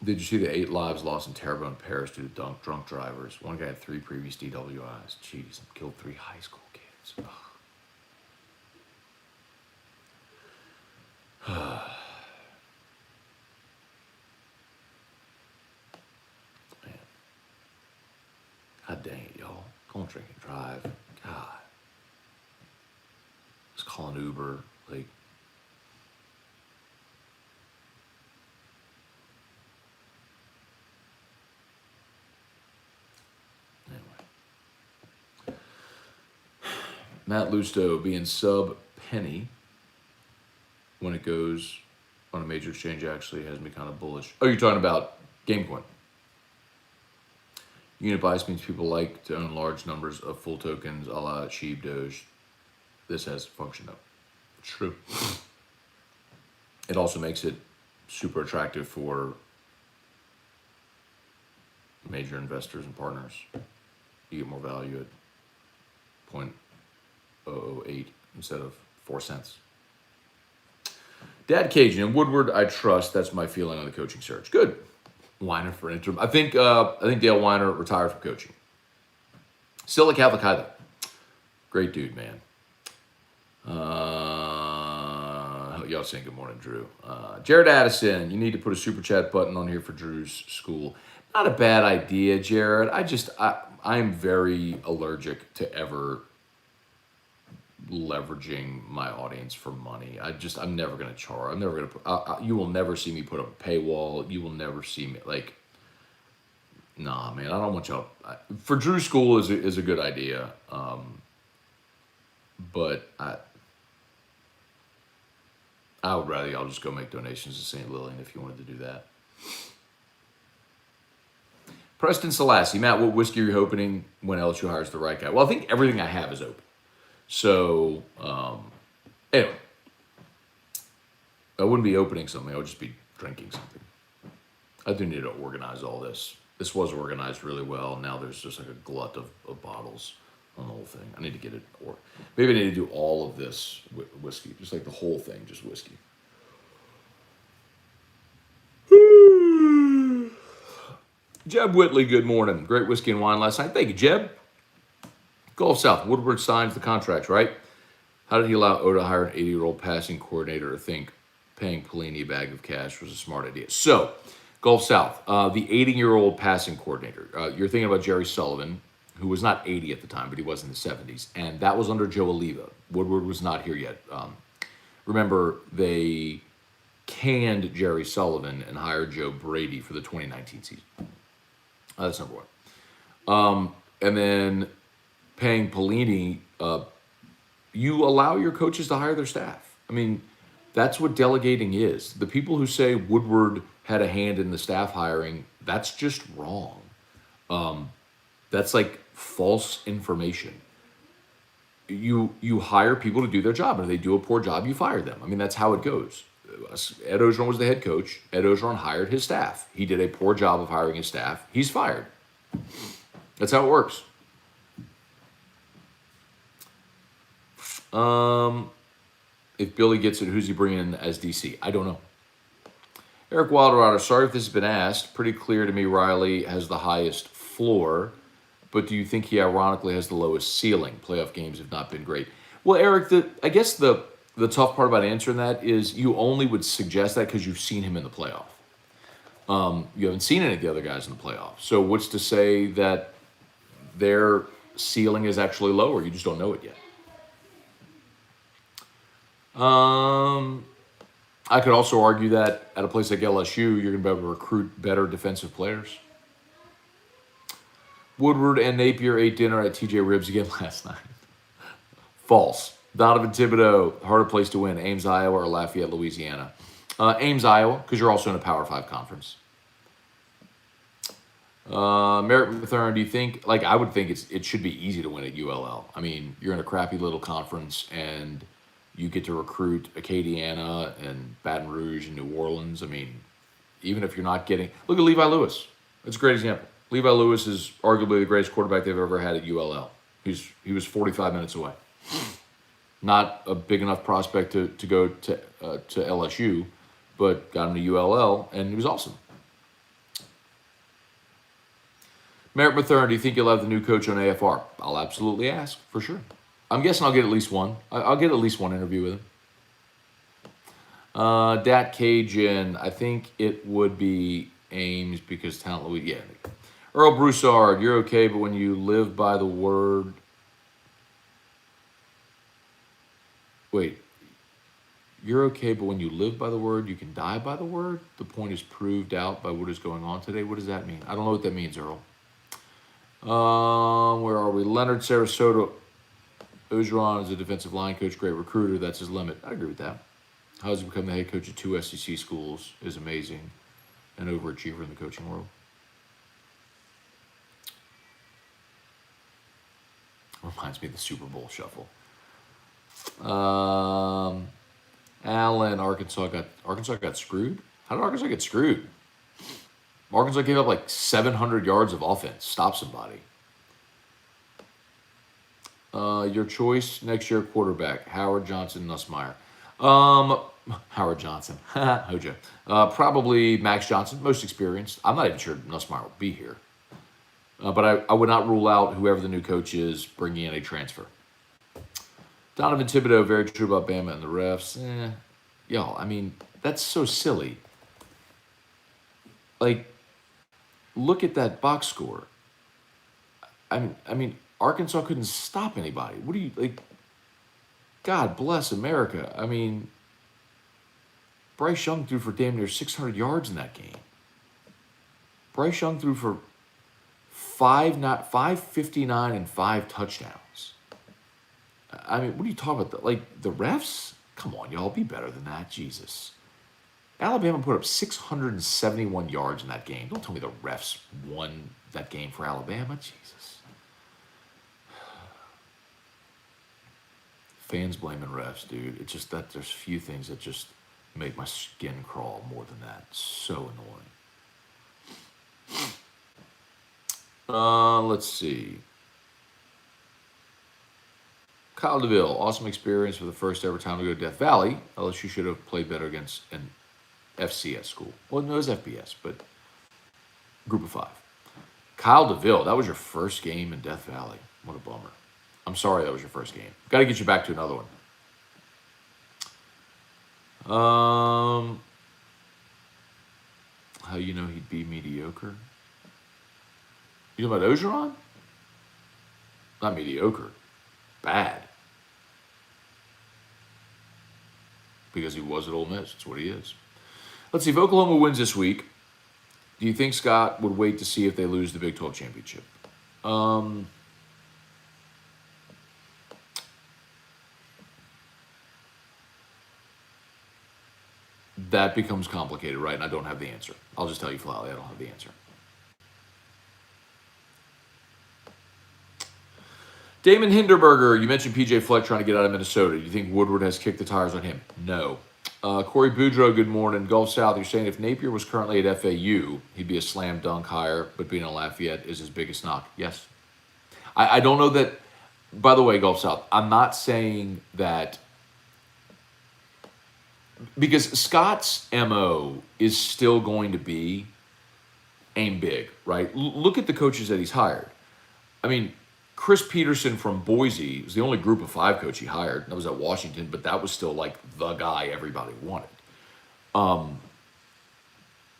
Did you see the 8 lives lost in Terrebonne Parish due to drunk drivers? One guy had 3 previous DWIs. Jeez, killed 3 high school kids. Man. God dang it, y'all. Go and drink and drive. God. Just call an Uber. Like, anyway. Matt Lusto being sub penny when it goes on a major exchange actually has me kind of bullish. Oh, you're talking about Gamecoin. Unit bias means people like to own large numbers of full tokens a la Sheep Doge. This has function though. It's true. It also makes it super attractive for major investors and partners. You get more value at 0.008 instead of 4 cents. Dad Cajun and Woodward, I trust. That's my feeling on the coaching search. Good. Weiner for interim. I think Dale Weiner retired from coaching. Still a Catholic high though. Great dude, man. Y'all saying good morning, Drew. Jared Addison, you need to put a super chat button on here for Drew's school. Not a bad idea, Jared. I'm very allergic to ever leveraging my audience for money. I'm never going to charge. I'm never going to you will never see me put up a paywall. You will never see me nah, man, I don't want y'all. For Drew's school is a good idea. But I would rather y'all just go make donations to St. Lillian if you wanted to do that. Preston Selassie, Matt, what whiskey are you opening when LSU hires the right guy? Well, I think everything I have is open. So, anyway, I wouldn't be opening something. I would just be drinking something. I do need to organize all this. This was organized really well. Now there's just like a glut of bottles on the whole thing. I need to get it, or maybe I need to do all of this whiskey, just like the whole thing, just whiskey. Jeb Whitley, good morning. Great whiskey and wine last night. Thank you, Jeb. Gulf South, Woodward signs the contract, right? How did he allow Oda to hire an 80-year-old passing coordinator to think paying Pelini a bag of cash was a smart idea? So, Gulf South, the 80-year-old passing coordinator. You're thinking about Jerry Sullivan, who was not 80 at the time, but he was in the 70s. And that was under Joe Oliva. Woodward was not here yet. Remember, they canned Jerry Sullivan and hired Joe Brady for the 2019 season. That's number one. And then paying Pelini, you allow your coaches to hire their staff. I mean, that's what delegating is. The people who say Woodward had a hand in the staff hiring, that's just wrong. That's like false information. You hire people to do their job, and if they do a poor job, you fire them. I mean, that's how it goes. Ed Ogeron was the head coach. Ed Ogeron hired his staff. He did a poor job of hiring his staff. He's fired. That's how it works. If Billy gets it, who's he bringing in as DC? I don't know. Eric Wilderauer, sorry if this has been asked. Pretty clear to me Riley has the highest floor, but do you think he ironically has the lowest ceiling? Playoff games have not been great. Well, Eric, I guess the tough part about answering that is you only would suggest that because you've seen him in the playoff. You haven't seen any of the other guys in the playoff. So what's to say that their ceiling is actually lower? You just don't know it yet. I could also argue that at a place like LSU, you're going to be able to recruit better defensive players. Woodward and Napier ate dinner at TJ Ribs again last night. False. Donovan Thibodeau, harder place to win, Ames, Iowa, or Lafayette, Louisiana. Ames, Iowa, because you're also in a Power 5 conference. Merritt Mathern, do you think, I would think it should be easy to win at ULL. I mean, you're in a crappy little conference, and you get to recruit Acadiana and Baton Rouge and New Orleans. I mean, even if you're not getting... Look at Levi Lewis. That's a great example. Levi Lewis is arguably the greatest quarterback they've ever had at ULL. He was 45 minutes away. Not a big enough prospect to go to LSU, but got him to ULL, and he was awesome. Merritt Mathern, do you think you'll have the new coach on AFR? I'll absolutely ask, for sure. I'm guessing I'll get at least one. I'll get at least one interview with him. Dat Cajun, I think it would be Ames because talent. Yeah. Earl Broussard, you're okay, but when you live by the word, wait, you're okay, but when you live by the word, you can die by the word. The point is proved out by what is going on today. What does that mean? I don't know what that means, Earl. Where are we? Leonard Sarasota. Beaujon is a defensive line coach, great recruiter. That's his limit. I agree with that. How has he become the head coach of 2 SEC schools is amazing. An overachiever in the coaching world. Reminds me of the Super Bowl shuffle. Allen, Arkansas got screwed. How did Arkansas get screwed? Arkansas gave up like 700 yards of offense. Stop somebody. Your choice next year quarterback: Howard, Johnson, Nussmeier. Howard Johnson, Hojo. Probably Max Johnson, most experienced. I'm not even sure Nussmeier will be here. But I would not rule out whoever the new coach is bringing in a transfer. Donovan Thibodeau, very true about Bama and the refs. Y'all, I mean, that's so silly. Like, look at that box score. I mean, Arkansas couldn't stop anybody. What do you, like, God bless America. I mean, Bryce Young threw for damn near 600 yards in that game. Bryce Young threw for 559 and 5 touchdowns. I mean, what are you talking about? Like, the refs? Come on, y'all, be better than that. Jesus. Alabama put up 671 yards in that game. Don't tell me the refs won that game for Alabama. Jesus. Fans blaming refs, dude. It's just that there's few things that just make my skin crawl more than that. It's so annoying. Let's see. Kyle DeVille, awesome experience for the first ever time to go to Death Valley. LSU should have played better against an FCS school. Well, no, it was FBS, but group of 5. Kyle DeVille, that was your first game in Death Valley. What a bummer. I'm sorry that was your first game. Got to get you back to another one. How you know he'd be mediocre? You know about Ogeron? Not mediocre. Bad. Because he was at Ole Miss. That's what he is. Let's see. If Oklahoma wins this week, do you think Scott would wait to see if they lose the Big 12 championship? That becomes complicated, right? And I don't have the answer. I'll just tell you flatly, I don't have the answer. Damon Hinderberger, you mentioned PJ Fleck trying to get out of Minnesota. Do you think Woodward has kicked the tires on him? No. Corey Boudreaux, good morning. Gulf South, you're saying if Napier was currently at FAU, he'd be a slam dunk hire, but being in Lafayette is his biggest knock. Yes. I don't know that, by the way, Gulf South, I'm not saying that, because Scott's MO is still going to be aim big, right? Look at the coaches that he's hired. I mean, Chris Peterson from Boise was the only group of 5 coach he hired. That was at Washington, but that was still like the guy everybody wanted.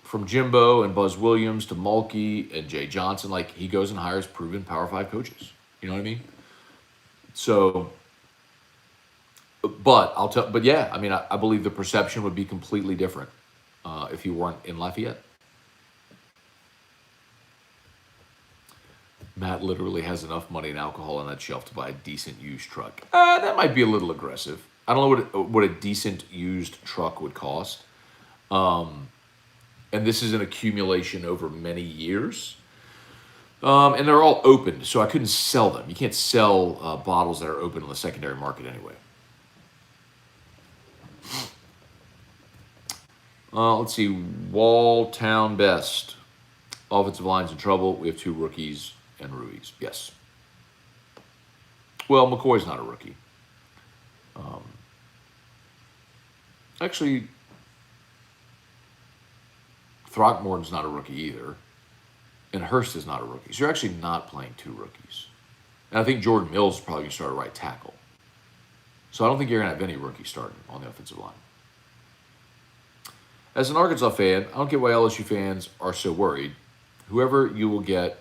From Jimbo and Buzz Williams to Mulkey and Jay Johnson, like he goes and hires proven Power 5 coaches. You know what I mean? So, but yeah, I mean, I believe the perception would be completely different if he weren't in Lafayette. Matt literally has enough money and alcohol on that shelf to buy a decent used truck. That might be a little aggressive. I don't know what a decent used truck would cost. And this is an accumulation over many years. And they're all opened, so I couldn't sell them. You can't sell bottles that are open on the secondary market anyway. Let's see. Walltown Best. Offensive line's in trouble. We have 2 rookies and Ruiz. Yes. Well, McCoy's not a rookie. Actually, Throckmorton's not a rookie either. And Hurst is not a rookie. So you're actually not playing 2 rookies. And I think Jordan Mills is probably going to start at right tackle. So I don't think you're going to have any rookies starting on the offensive line. As an Arkansas fan, I don't get why LSU fans are so worried. Whoever you will get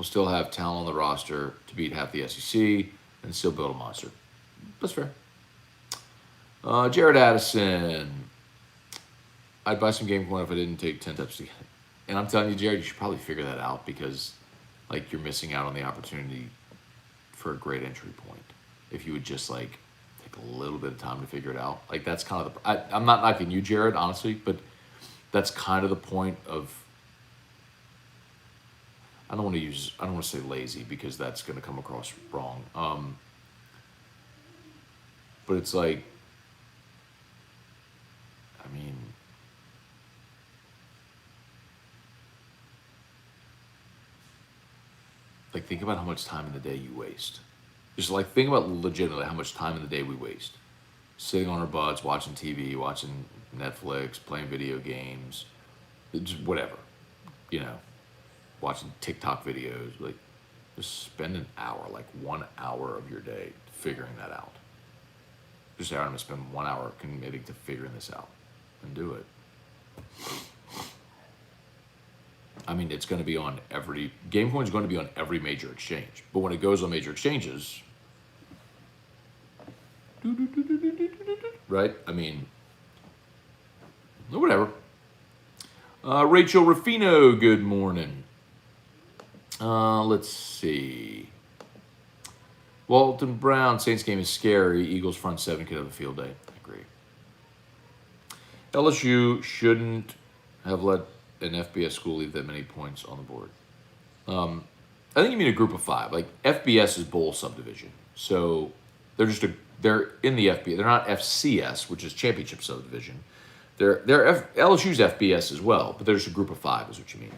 we'll still have talent on the roster to beat half the SEC and still build a monster. That's fair. Jared Addison. I'd buy some game coin if I didn't take 10 tips to get it. And I'm telling you, Jared, you should probably figure that out because, like, you're missing out on the opportunity for a great entry point. If you would just, like, take a little bit of time to figure it out. Like, that's kind of the... I'm not knocking you, Jared, honestly, but that's kind of the point of... I don't want to say lazy because that's going to come across wrong. But it's like... I mean... Like, think about how much time in the day you waste. Just, like, think about legitimately how much time in the day we waste. Sitting on our butts, watching TV, watching Netflix, playing video games, just whatever. You know, watching TikTok videos. Like, just spend an hour, like 1 hour of your day figuring that out. Just say, I'm going to spend 1 hour committing to figuring this out. And do it. I mean, it's going to be on every... Gamecoin is going to be on every major exchange. But when it goes on major exchanges... Right? I mean... Whatever. Rachel Ruffino, good morning. Let's see. Walton Brown, Saints game is scary. Eagles front seven could have a field day. I agree. LSU shouldn't have let an FBS school leave that many points on the board. I think you mean a group of five. Like, FBS is bowl subdivision. So they're in the FBS. They're not FCS, which is championship subdivision. They're LSU's FBS as well, but they're just a group of five is what you mean.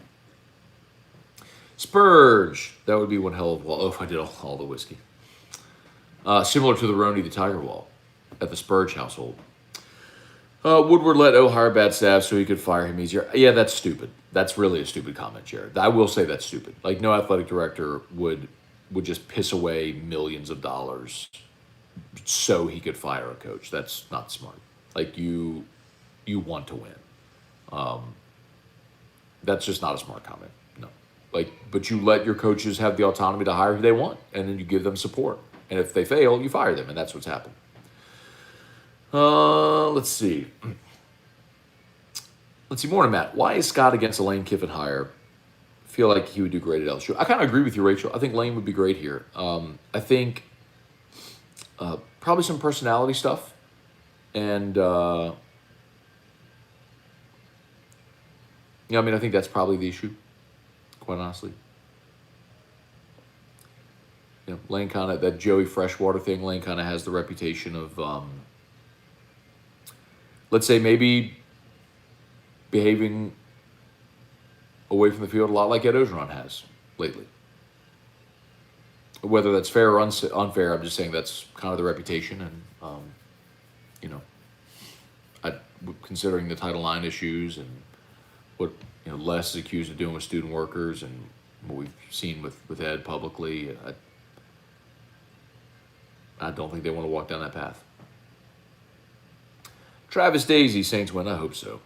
Spurge. That would be one hell of a wall. Oh, if I did all the whiskey. Similar to the Roni the Tiger Wall at the Spurge household. Woodward let O hire bad staff so he could fire him easier. Yeah, that's stupid. That's really a stupid comment, Jared. I will say that's stupid. Like, no athletic director would just piss away millions of dollars so he could fire a coach. That's not smart. Like, you want to win. That's just not a smart comment. No. Like, but you let your coaches have the autonomy to hire who they want, and then you give them support. And if they fail, you fire them, and that's what's happened. Let's see. Morning, Matt. Why is Scott against a Lane Kiffin hire? Feel like he would do great at LSU. I kind of agree with you, Rachel. I think Lane would be great here. I think probably some personality stuff. And, I mean, I think that's probably the issue, quite honestly. You know, Lane kind of, that Joey Freshwater thing, Lane kind of has the reputation of, let's say, maybe behaving away from the field a lot like Ed Ogeron has lately. Whether that's fair or unfair, I'm just saying that's kind of the reputation. And, considering the Title IX issues and what Les is accused of doing with student workers and what we've seen with Ed publicly, I don't think they want to walk down that path. Travis Daisy, Saints win. I hope so.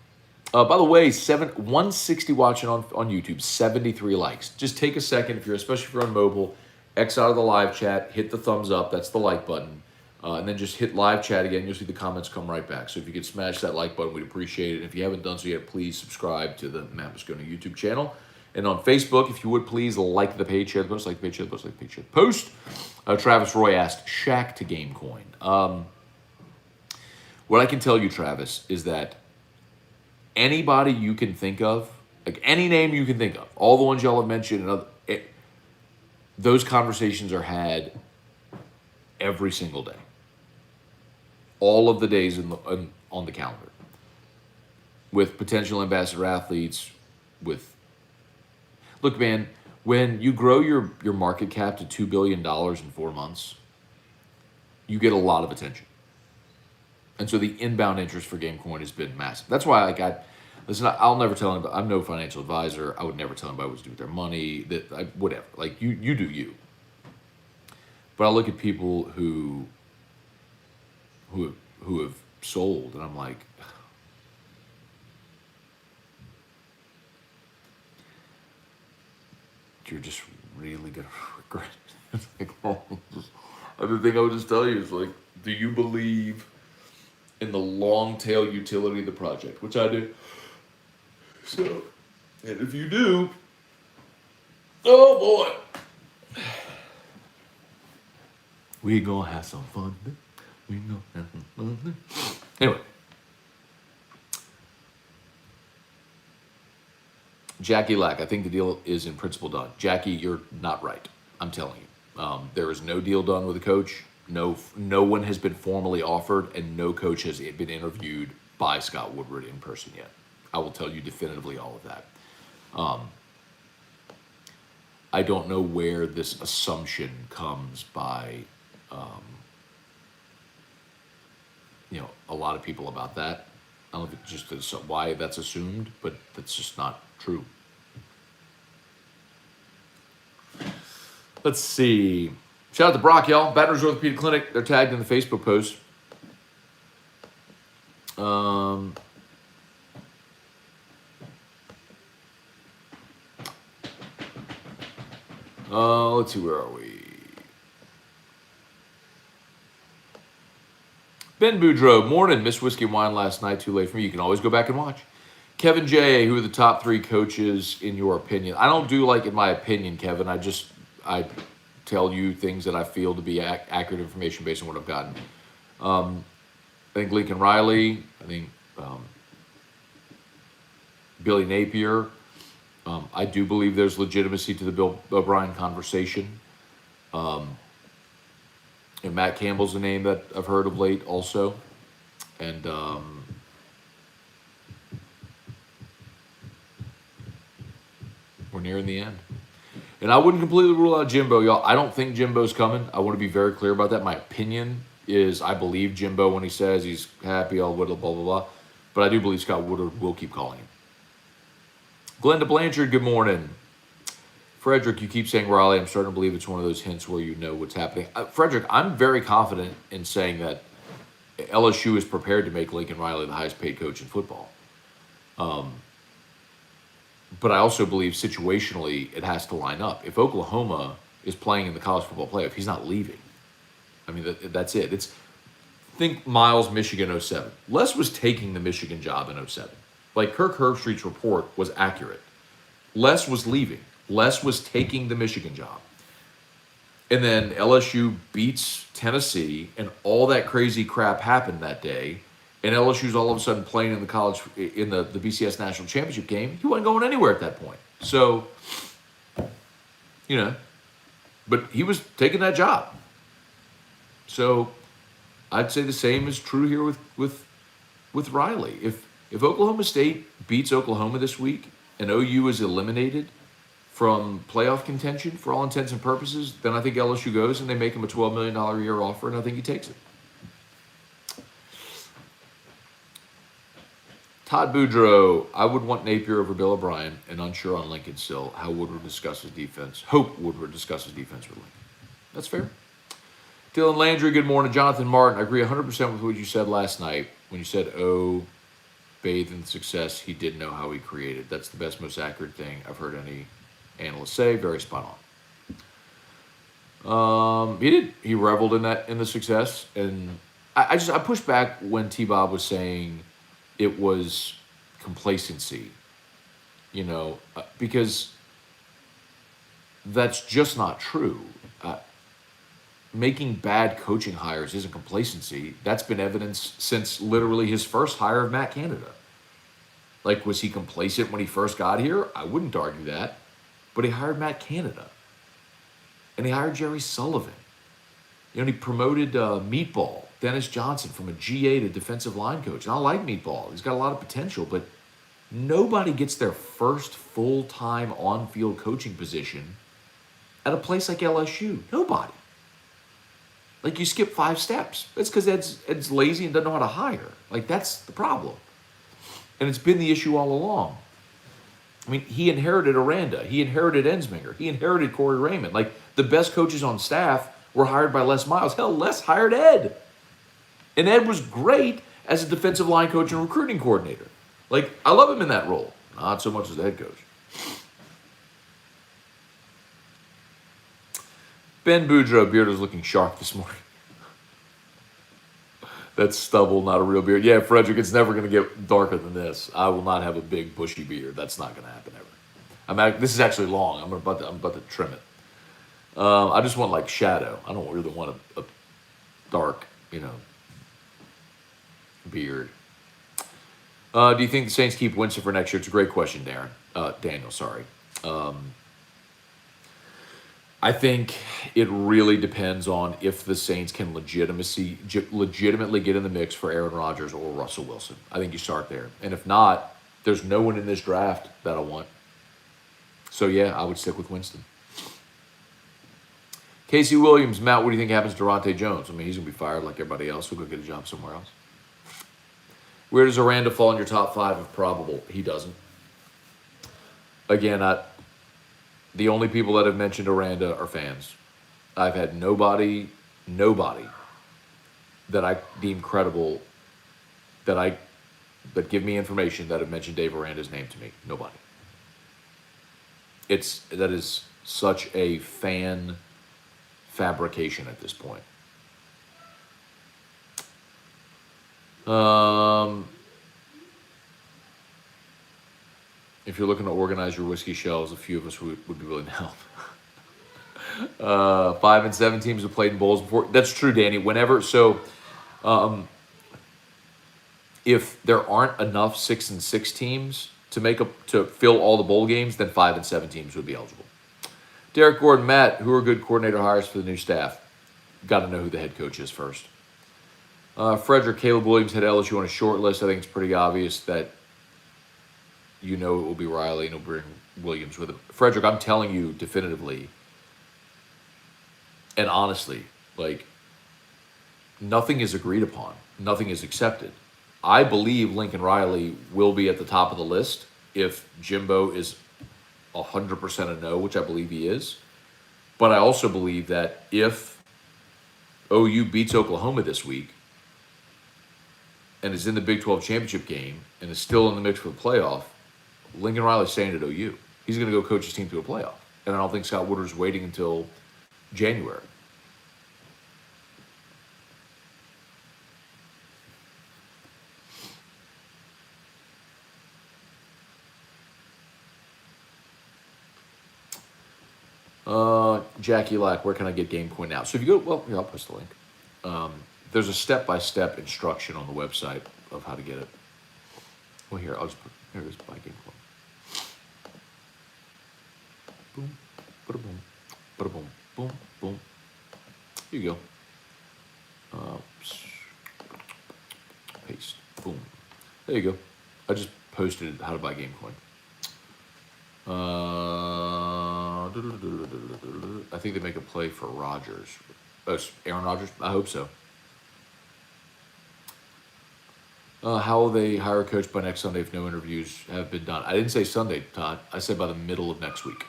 By the way, 160 watching on YouTube, 73 likes. Just take a second, especially if you're on mobile, X out of the live chat, hit the thumbs up. That's the like button. And then just hit live chat again. You'll see the comments come right back. So if you could smash that like button, we'd appreciate it. And if you haven't done so yet, please subscribe to the Matt Scone YouTube channel. And on Facebook, if you would, please like the page, share the post, like the page, share the post, like the page, share the post. Travis Roy asked, Shaq to Gamecoin. What I can tell you, Travis, is that anybody you can think of, like any name you can think of, all the ones y'all have mentioned, and those conversations are had every single day. All of the days on the calendar. With potential ambassador athletes, Look, man, when you grow your market cap to $2 billion in 4 months, you get a lot of attention. And so the inbound interest for Gamecoin has been massive. That's why, I'll never tell anybody. I'm no financial advisor. I would never tell anybody what to do with their money. Whatever. Like, you do you. But I look at people who have sold, and I'm like, you're just really gonna regret it. It's like, oh, other thing I would just tell you is like, do you believe in the long tail utility of the project? Which I do. So, and if you do, oh boy, we gonna have some fun. We gonna have some fun. Anyway. Jackie Lack, I think the deal is in principle done. Jackie, you're not right. I'm telling you. There is no deal done with the coach. No one has been formally offered, and no coach has been interviewed by Scott Woodward in person yet. I will tell you definitively all of that. I don't know where this assumption comes by, a lot of people about that. I don't know if it's just why that's assumed, but that's just not true. Let's see. Shout out to Brock, y'all. Baton Rouge Orthopedic Clinic. They're tagged in the Facebook post. Let's see, where are we? Ben Boudreau, morning. Missed whiskey and wine last night. Too late for me. You can always go back and watch. Kevin J, who are the top 3 coaches in your opinion? I don't do like in my opinion, Kevin. I tell you things that I feel to be accurate information based on what I've gotten. I think Lincoln Riley. I think Billy Napier. I do believe there's legitimacy to the Bill O'Brien conversation. And Matt Campbell's a name that I've heard of late also. And we're nearing the end. And I wouldn't completely rule out Jimbo, y'all. I don't think Jimbo's coming. I want to be very clear about that. My opinion is I believe Jimbo when he says he's happy, all blah, blah, blah. But I do believe Scott Woodward will keep calling him. Glenda Blanchard, good morning. Frederick, you keep saying Raleigh. I'm starting to believe it's one of those hints where you know what's happening. Frederick, I'm very confident in saying that LSU is prepared to make Lincoln Riley the highest paid coach in football. But I also believe situationally it has to line up. If Oklahoma is playing in the college football playoff, he's not leaving. I mean, that's it. Think Miles, Michigan, 07. Les was taking the Michigan job in 07. Like Kirk Herbstreit's report was accurate. Les was leaving. Les was taking the Michigan job. And then LSU beats Tennessee, and all that crazy crap happened that day. And LSU's all of a sudden playing in the BCS National Championship game. He wasn't going anywhere at that point. So, but he was taking that job. So I'd say the same is true here with Riley. If Oklahoma State beats Oklahoma this week and OU is eliminated from playoff contention for all intents and purposes, then I think LSU goes and they make him a $12 million a year offer, and I think he takes it. Todd Boudreau, I would want Napier over Bill O'Brien and unsure on Lincoln still. How Woodward discusses defense. Hope Woodward discusses defense with Lincoln. That's fair. Dylan Landry, good morning. Jonathan Martin, I agree 100% with what you said last night when you said, bathed in success he didn't know how he created. That's the best, most accurate thing I've heard any analyst say. Very spot on. He did. He reveled in the success. And I pushed back when T-Bob was saying it was complacency, because that's just not true. Making bad coaching hires isn't complacency. That's been evidenced since literally his first hire of Matt Canada. Like, was he complacent when he first got here? I wouldn't argue that. But he hired Matt Canada. And he hired Jerry Sullivan. And he promoted Meatball, Dennis Johnson, from a GA to defensive line coach. And I like Meatball. He's got a lot of potential, but nobody gets their first full-time on-field coaching position at a place like LSU. Nobody. Like, you skip 5 steps. That's because Ed's lazy and doesn't know how to hire. Like, that's the problem. And it's been the issue all along. I mean, he inherited Aranda. He inherited Ensminger. He inherited Corey Raymond. Like, the best coaches on staff were hired by Les Miles. Hell, Les hired Ed. And Ed was great as a defensive line coach and recruiting coordinator. Like, I love him in that role. Not so much as the head coach. Ben Boudreaux beard was looking sharp this morning. That's stubble, not a real beard. Yeah, Frederick, it's never going to get darker than this. I will not have a big bushy beard. That's not going to happen ever. This is actually long. I'm about to trim it. I just want like shadow. I don't really want a dark, beard. Do you think the Saints keep Winston for next year? It's a great question, Darren. Daniel, sorry. I think it really depends on if the Saints can legitimately get in the mix for Aaron Rodgers or Russell Wilson. I think you start there. And if not, there's no one in this draft that I want. So, yeah, I would stick with Winston. Casey Williams, Matt, what do you think happens to Durante Jones? I mean, he's going to be fired like everybody else. He'll go get a job somewhere else. Where does Aranda fall in your top 5 if probable? He doesn't. Again, the only people that have mentioned Aranda are fans. I've had nobody that I deem credible that give me information that have mentioned Dave Aranda's name to me. Nobody. That is such a fan fabrication at this point. If you're looking to organize your whiskey shelves, a few of us would be willing to help. 5 and 7 teams have played in bowls before. That's true, Danny. If there aren't enough 6 and 6 teams to fill all the bowl games, then 5 and 7 teams would be eligible. Derek Gordon, Matt, who are good coordinator hires for the new staff? Got to know who the head coach is first. Frederick, Caleb Williams had LSU on a short list. I think it's pretty obvious that it will be Riley and he'll bring Williams with him. Frederick, I'm telling you definitively and honestly, nothing is agreed upon. Nothing is accepted. I believe Lincoln Riley will be at the top of the list if Jimbo is 100% a no, which I believe he is. But I also believe that if OU beats Oklahoma this week and is in the Big 12 championship game and is still in the mix for the playoff, Lincoln Riley's staying at OU. He's going to go coach his team to a playoff. And I don't think Scott Woodward's waiting until January. Jackie Lack, where can I get Game Coin now? So if you go, I'll post the link. There's a step-by-step instruction on the website of how to get it. Well, here it is, buy Game Coin. Boom, bada boom, bada boom, boom, boom. Here you go. Paste, boom. There you go. I just posted how to buy Game Coin. I think they make a play for Rodgers. Aaron Rodgers? I hope so. How will they hire a coach by next Sunday if no interviews have been done? I didn't say Sunday, Todd. I said by the middle of next week.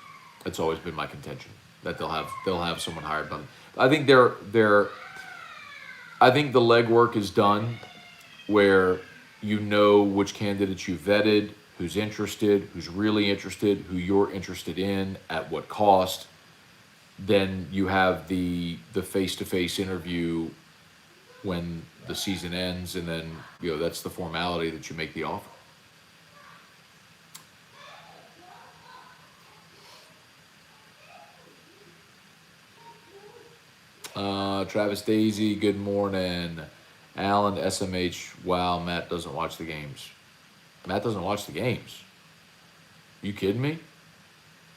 That's always been my contention, that they'll have someone hired by them. I think I think the legwork is done where you know which candidates you vetted, who's interested, who's really interested, who you're interested in, at what cost. Then you have the face-to-face interview when the season ends, and then that's the formality that you make the offer. Travis Daisy, good morning. Alan, SMH, wow, Matt doesn't watch the games. Matt doesn't watch the games. You kidding me?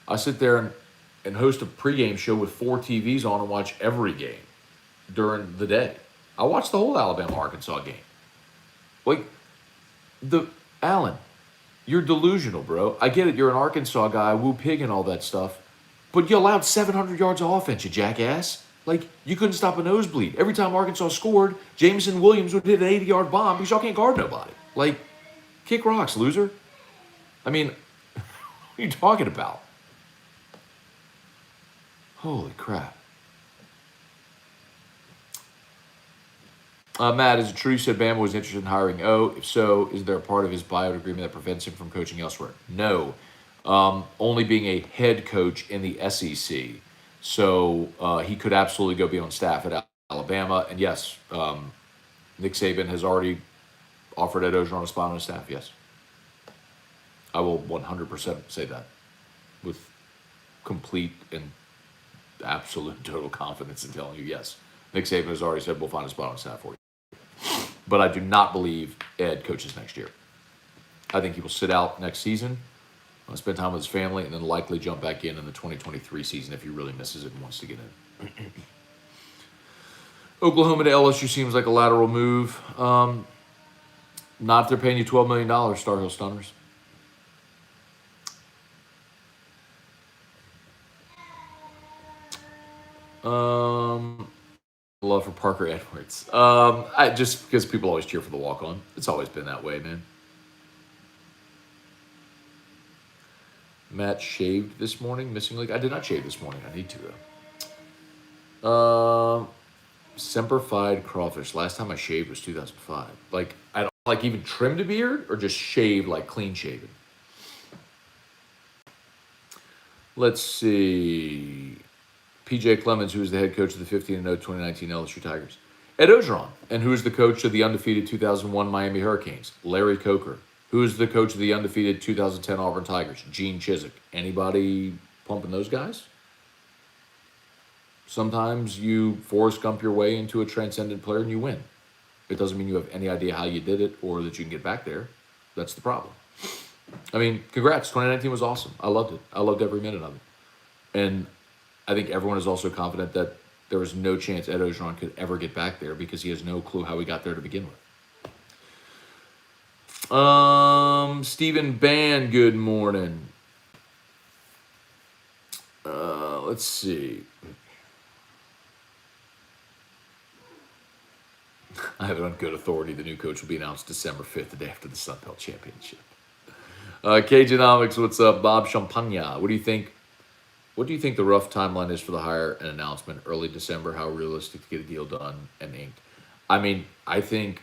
I sit there and host a pregame show with 4 TVs on and watch every game during the day. I watched the whole Alabama-Arkansas game. Alan, you're delusional, bro. I get it. You're an Arkansas guy, woo pig and all that stuff. But you allowed 700 yards of offense, you jackass. You couldn't stop a nosebleed. Every time Arkansas scored, Jameson Williams would hit an 80-yard bomb because y'all can't guard nobody. Kick rocks, loser. I mean, what are you talking about? Holy crap. Matt, is it true you said Bama was interested in hiring O? If so, is there a part of his buyout agreement that prevents him from coaching elsewhere? No. Only being a head coach in the SEC. So he could absolutely go be on staff at Alabama. And yes, Nick Saban has already offered Ed Orgeron a spot on his staff. Yes. I will 100% say that with complete and absolute total confidence in telling you yes. Nick Saban has already said we'll find a spot on staff for you. But I do not believe Ed coaches next year. I think he will sit out next season, spend time with his family, and then likely jump back in the 2023 season if he really misses it and wants to get in. Oklahoma to LSU seems like a lateral move. Not if they're paying you $12 million, Star Hill Stunners. Love for Parker Edwards. Just because people always cheer for the walk-on. It's always been that way, man. Matt shaved this morning. Missing link. I did not shave this morning. I need to though. Semper-Fied crawfish. Last time I shaved was 2005. Like I don't like even trimmed a beard or just shaved like clean shaven. Let's see. PJ Clemens, who is the head coach of the 15-0 2019 LSU Tigers. Ed Orgeron, and who is the coach of the undefeated 2001 Miami Hurricanes. Larry Coker. Who is the coach of the undefeated 2010 Auburn Tigers? Gene Chizik. Anybody pumping those guys? Sometimes you Forrest Gump your way into a transcendent player and you win. It doesn't mean you have any idea how you did it or that you can get back there. That's the problem. I mean, congrats. 2019 was awesome. I loved it. I loved every minute of it. And I think everyone is also confident that there was no chance Ed Orgeron could ever get back there because he has no clue how he got there to begin with. Stephen Bann, good morning. Let's see. I have it on good authority. The new coach will be announced December 5th, the day after the Sun Belt Championship. Cajunomics, what's up? Bob Champagne, what do you think? What do you think the rough timeline is for the hire and announcement? Early December, how realistic to get a deal done and inked? I mean, I think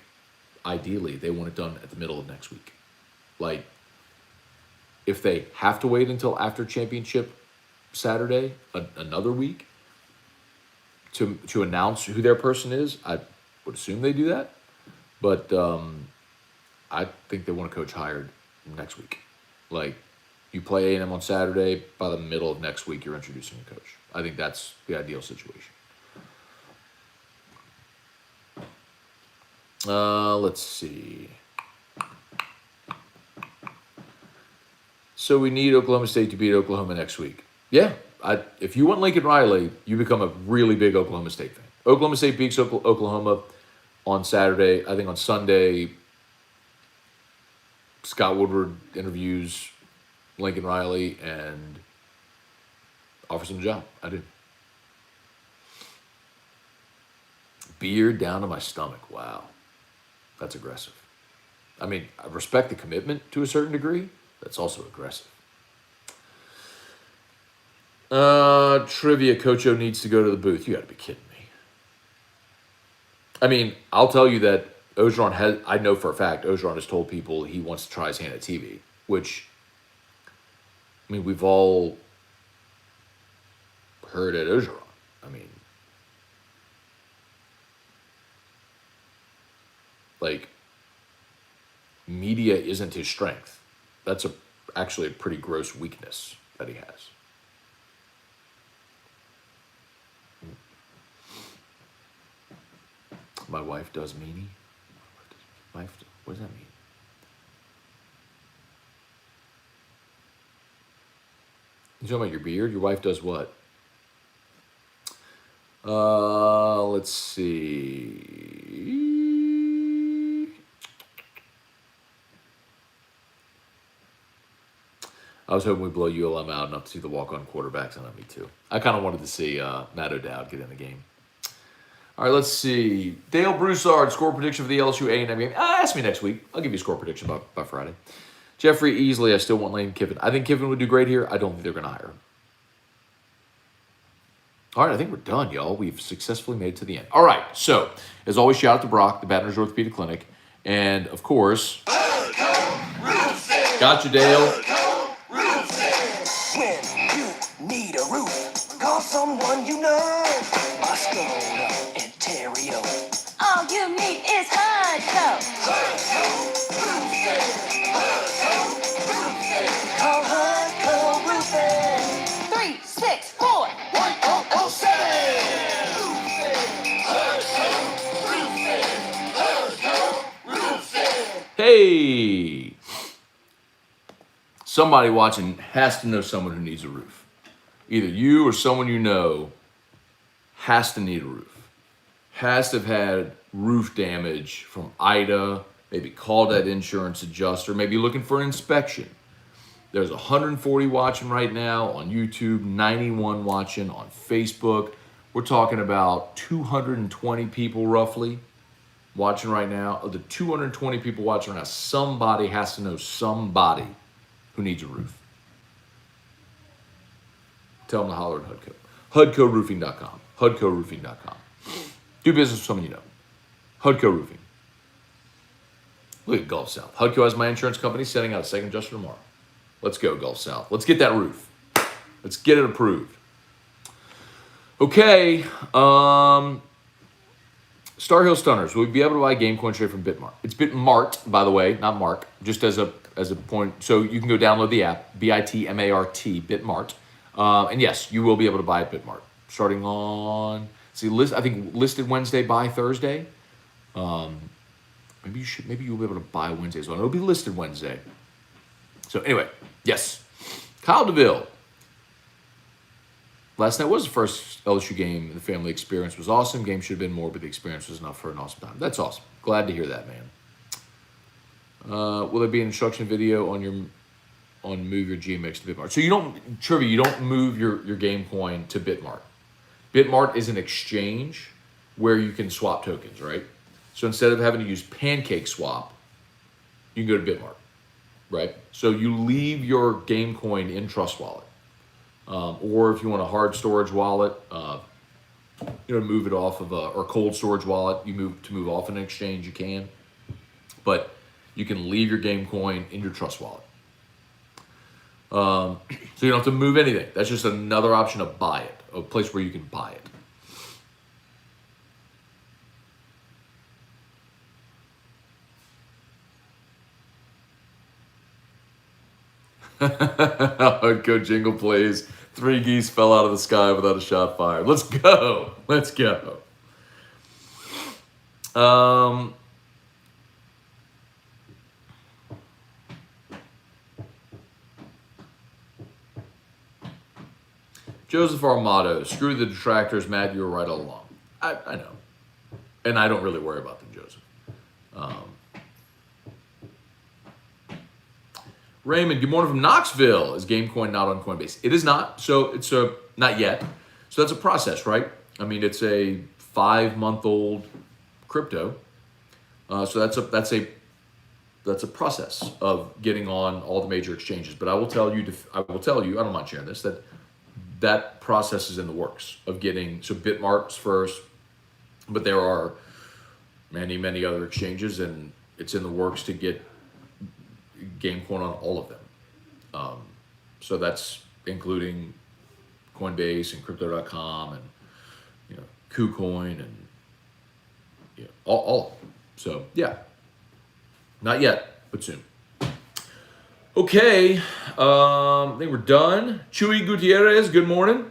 ideally they want it done at the middle of next week. Like, if they have to wait until after championship Saturday, another week, to announce who their person is, I would assume they do that. But I think they want a coach hired next week. Like, you play A&M on Saturday, by the middle of next week, you're introducing a coach. I think that's the ideal situation. Let's see. So we need Oklahoma State to beat Oklahoma next week. Yeah, if you want Lincoln Riley, you become a really big Oklahoma State fan. Oklahoma State beats Oklahoma on Saturday. I think on Sunday, Scott Woodward interviews Lincoln Riley and offers him a job. I do. Beard down to my stomach. Wow. That's aggressive. I mean, I respect the commitment to a certain degree. That's also aggressive. Trivia, Coach O needs to go to the booth. You got to be kidding me. I mean, I'll tell you that Orgeron has, I know for a fact, Orgeron has told people he wants to try his hand at TV, which, I mean, we've all heard at Orgeron. I mean, like, media isn't his strength. That's actually a pretty gross weakness that he has. My wife does meanie. Wife, what does that mean? You talking about your beard? Your wife does what? Let's see. I was hoping we blow ULM out enough to see the walk-on quarterbacks, and me too. I kind of wanted to see Matt O'Dowd get in the game. All right, let's see. Dale Broussard, score prediction for the LSU A&M game. Ask me next week. I'll give you a score prediction by Friday. Jeffrey Easley, I still want Lane Kiffin. I think Kiffin would do great here. I don't think they're going to hire him. All right, I think we're done, y'all. We've successfully made it to the end. All right, so as always, shout out to Brock, the Baton Rouge Orthopedic Clinic. And, of course, gotcha, Dale. When you need a roof, call someone you know. My Scone, Ontario. All you need is hard coat. Call Hardco Roofing. 364-1007. Hey, somebody watching has to know someone who needs a roof. Either you or someone you know has to need a roof, has to have had roof damage from Ida, maybe called that insurance adjuster, maybe looking for an inspection. There's 140 watching right now on YouTube, 91 watching on Facebook. We're talking about 220 people roughly watching right now. Of the 220 people watching right now, somebody has to know somebody who needs a roof. Tell them to holler at HUDCO. HUDCOroofing.com. HUDCOroofing.com. Do business with someone you know. HUDCO Roofing. Look at Gulf South. HUDCO has my insurance company sending out a second adjuster tomorrow. Let's go, Gulf South. Let's get that roof. Let's get it approved. Okay. Star Hill Stunners. Will we be able to buy game coin straight from Bitmart? It's Bitmart, by the way, not Mark. Just as a point. So you can go download the app, BITMART, Bitmart. And yes, you will be able to buy at Bitmart. Starting on, I think listed Wednesday, buy Thursday. Maybe you'll be able to buy Wednesday as well. It'll be listed Wednesday. So anyway, yes. Kyle DeVille. Last night was the first LSU game. The family experience was awesome. Game should have been more, but the experience was enough for an awesome time. That's awesome. Glad to hear that, man. Will there be an instruction video on move your GMX to Bitmart? So you don't move your game coin to Bitmart. Bitmart is an exchange where you can swap tokens, right? So instead of having to use Pancake Swap, you can go to Bitmart, right? So you leave your game coin in Trust Wallet. Or if you want a hard storage wallet, move it off of or cold storage wallet, move off an exchange, you can. But you can leave your game coin in your Trust Wallet. So you don't have to move anything. That's just another option to buy it, a place where you can buy it. Go jingle plays. 3 geese fell out of the sky without a shot fired. Let's go. Let's go. Joseph Armato, screw the detractors, Matt, you were right all along. I know. And I don't really worry about them, Joseph. Raymond, good morning from Knoxville. Is Gamecoin not on Coinbase? It is not. So it's not yet. So that's a process, right? I mean, it's a 5-month-old crypto. So that's a process of getting on all the major exchanges. But I will tell you, I don't mind sharing this, that process is in the works of getting, so Bitmart's first, but there are many, many other exchanges, and it's in the works to get Gamecoin on all of them. So that's including Coinbase and Crypto.com and KuCoin and all of them. So yeah, not yet, but soon. Okay, I think we're done. Chuy Gutierrez, good morning.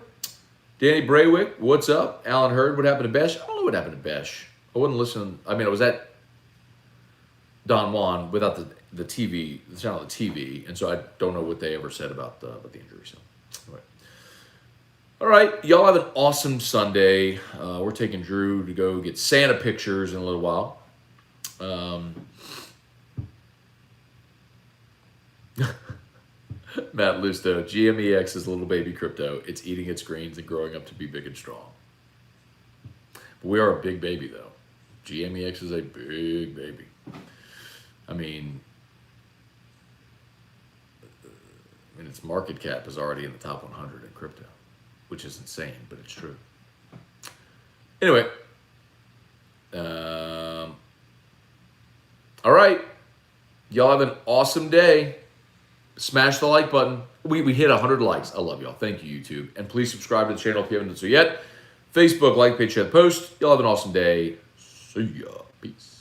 Danny Braywick, what's up? Alan Hurd, what happened to Besh? I don't know what happened to Besh. I wasn't listening. I mean, I was at Don Juan without the TV, the sound of the TV, and so I don't know what they ever said about the injury. So, anyway. All right, y'all have an awesome Sunday. We're taking Drew to go get Santa pictures in a little while. Matt Lusto, GMEX is a little baby crypto. It's eating its greens and growing up to be big and strong. But we are a big baby, though. GMEX is a big baby. I mean, its market cap is already in the top 100 in crypto, which is insane, but it's true. Anyway, all right. Y'all have an awesome day. Smash the like button. We hit 100 likes. I love y'all. Thank you, YouTube. And please subscribe to the channel if you haven't done so yet. Facebook, like page, share the post. Y'all have an awesome day. See ya. Peace.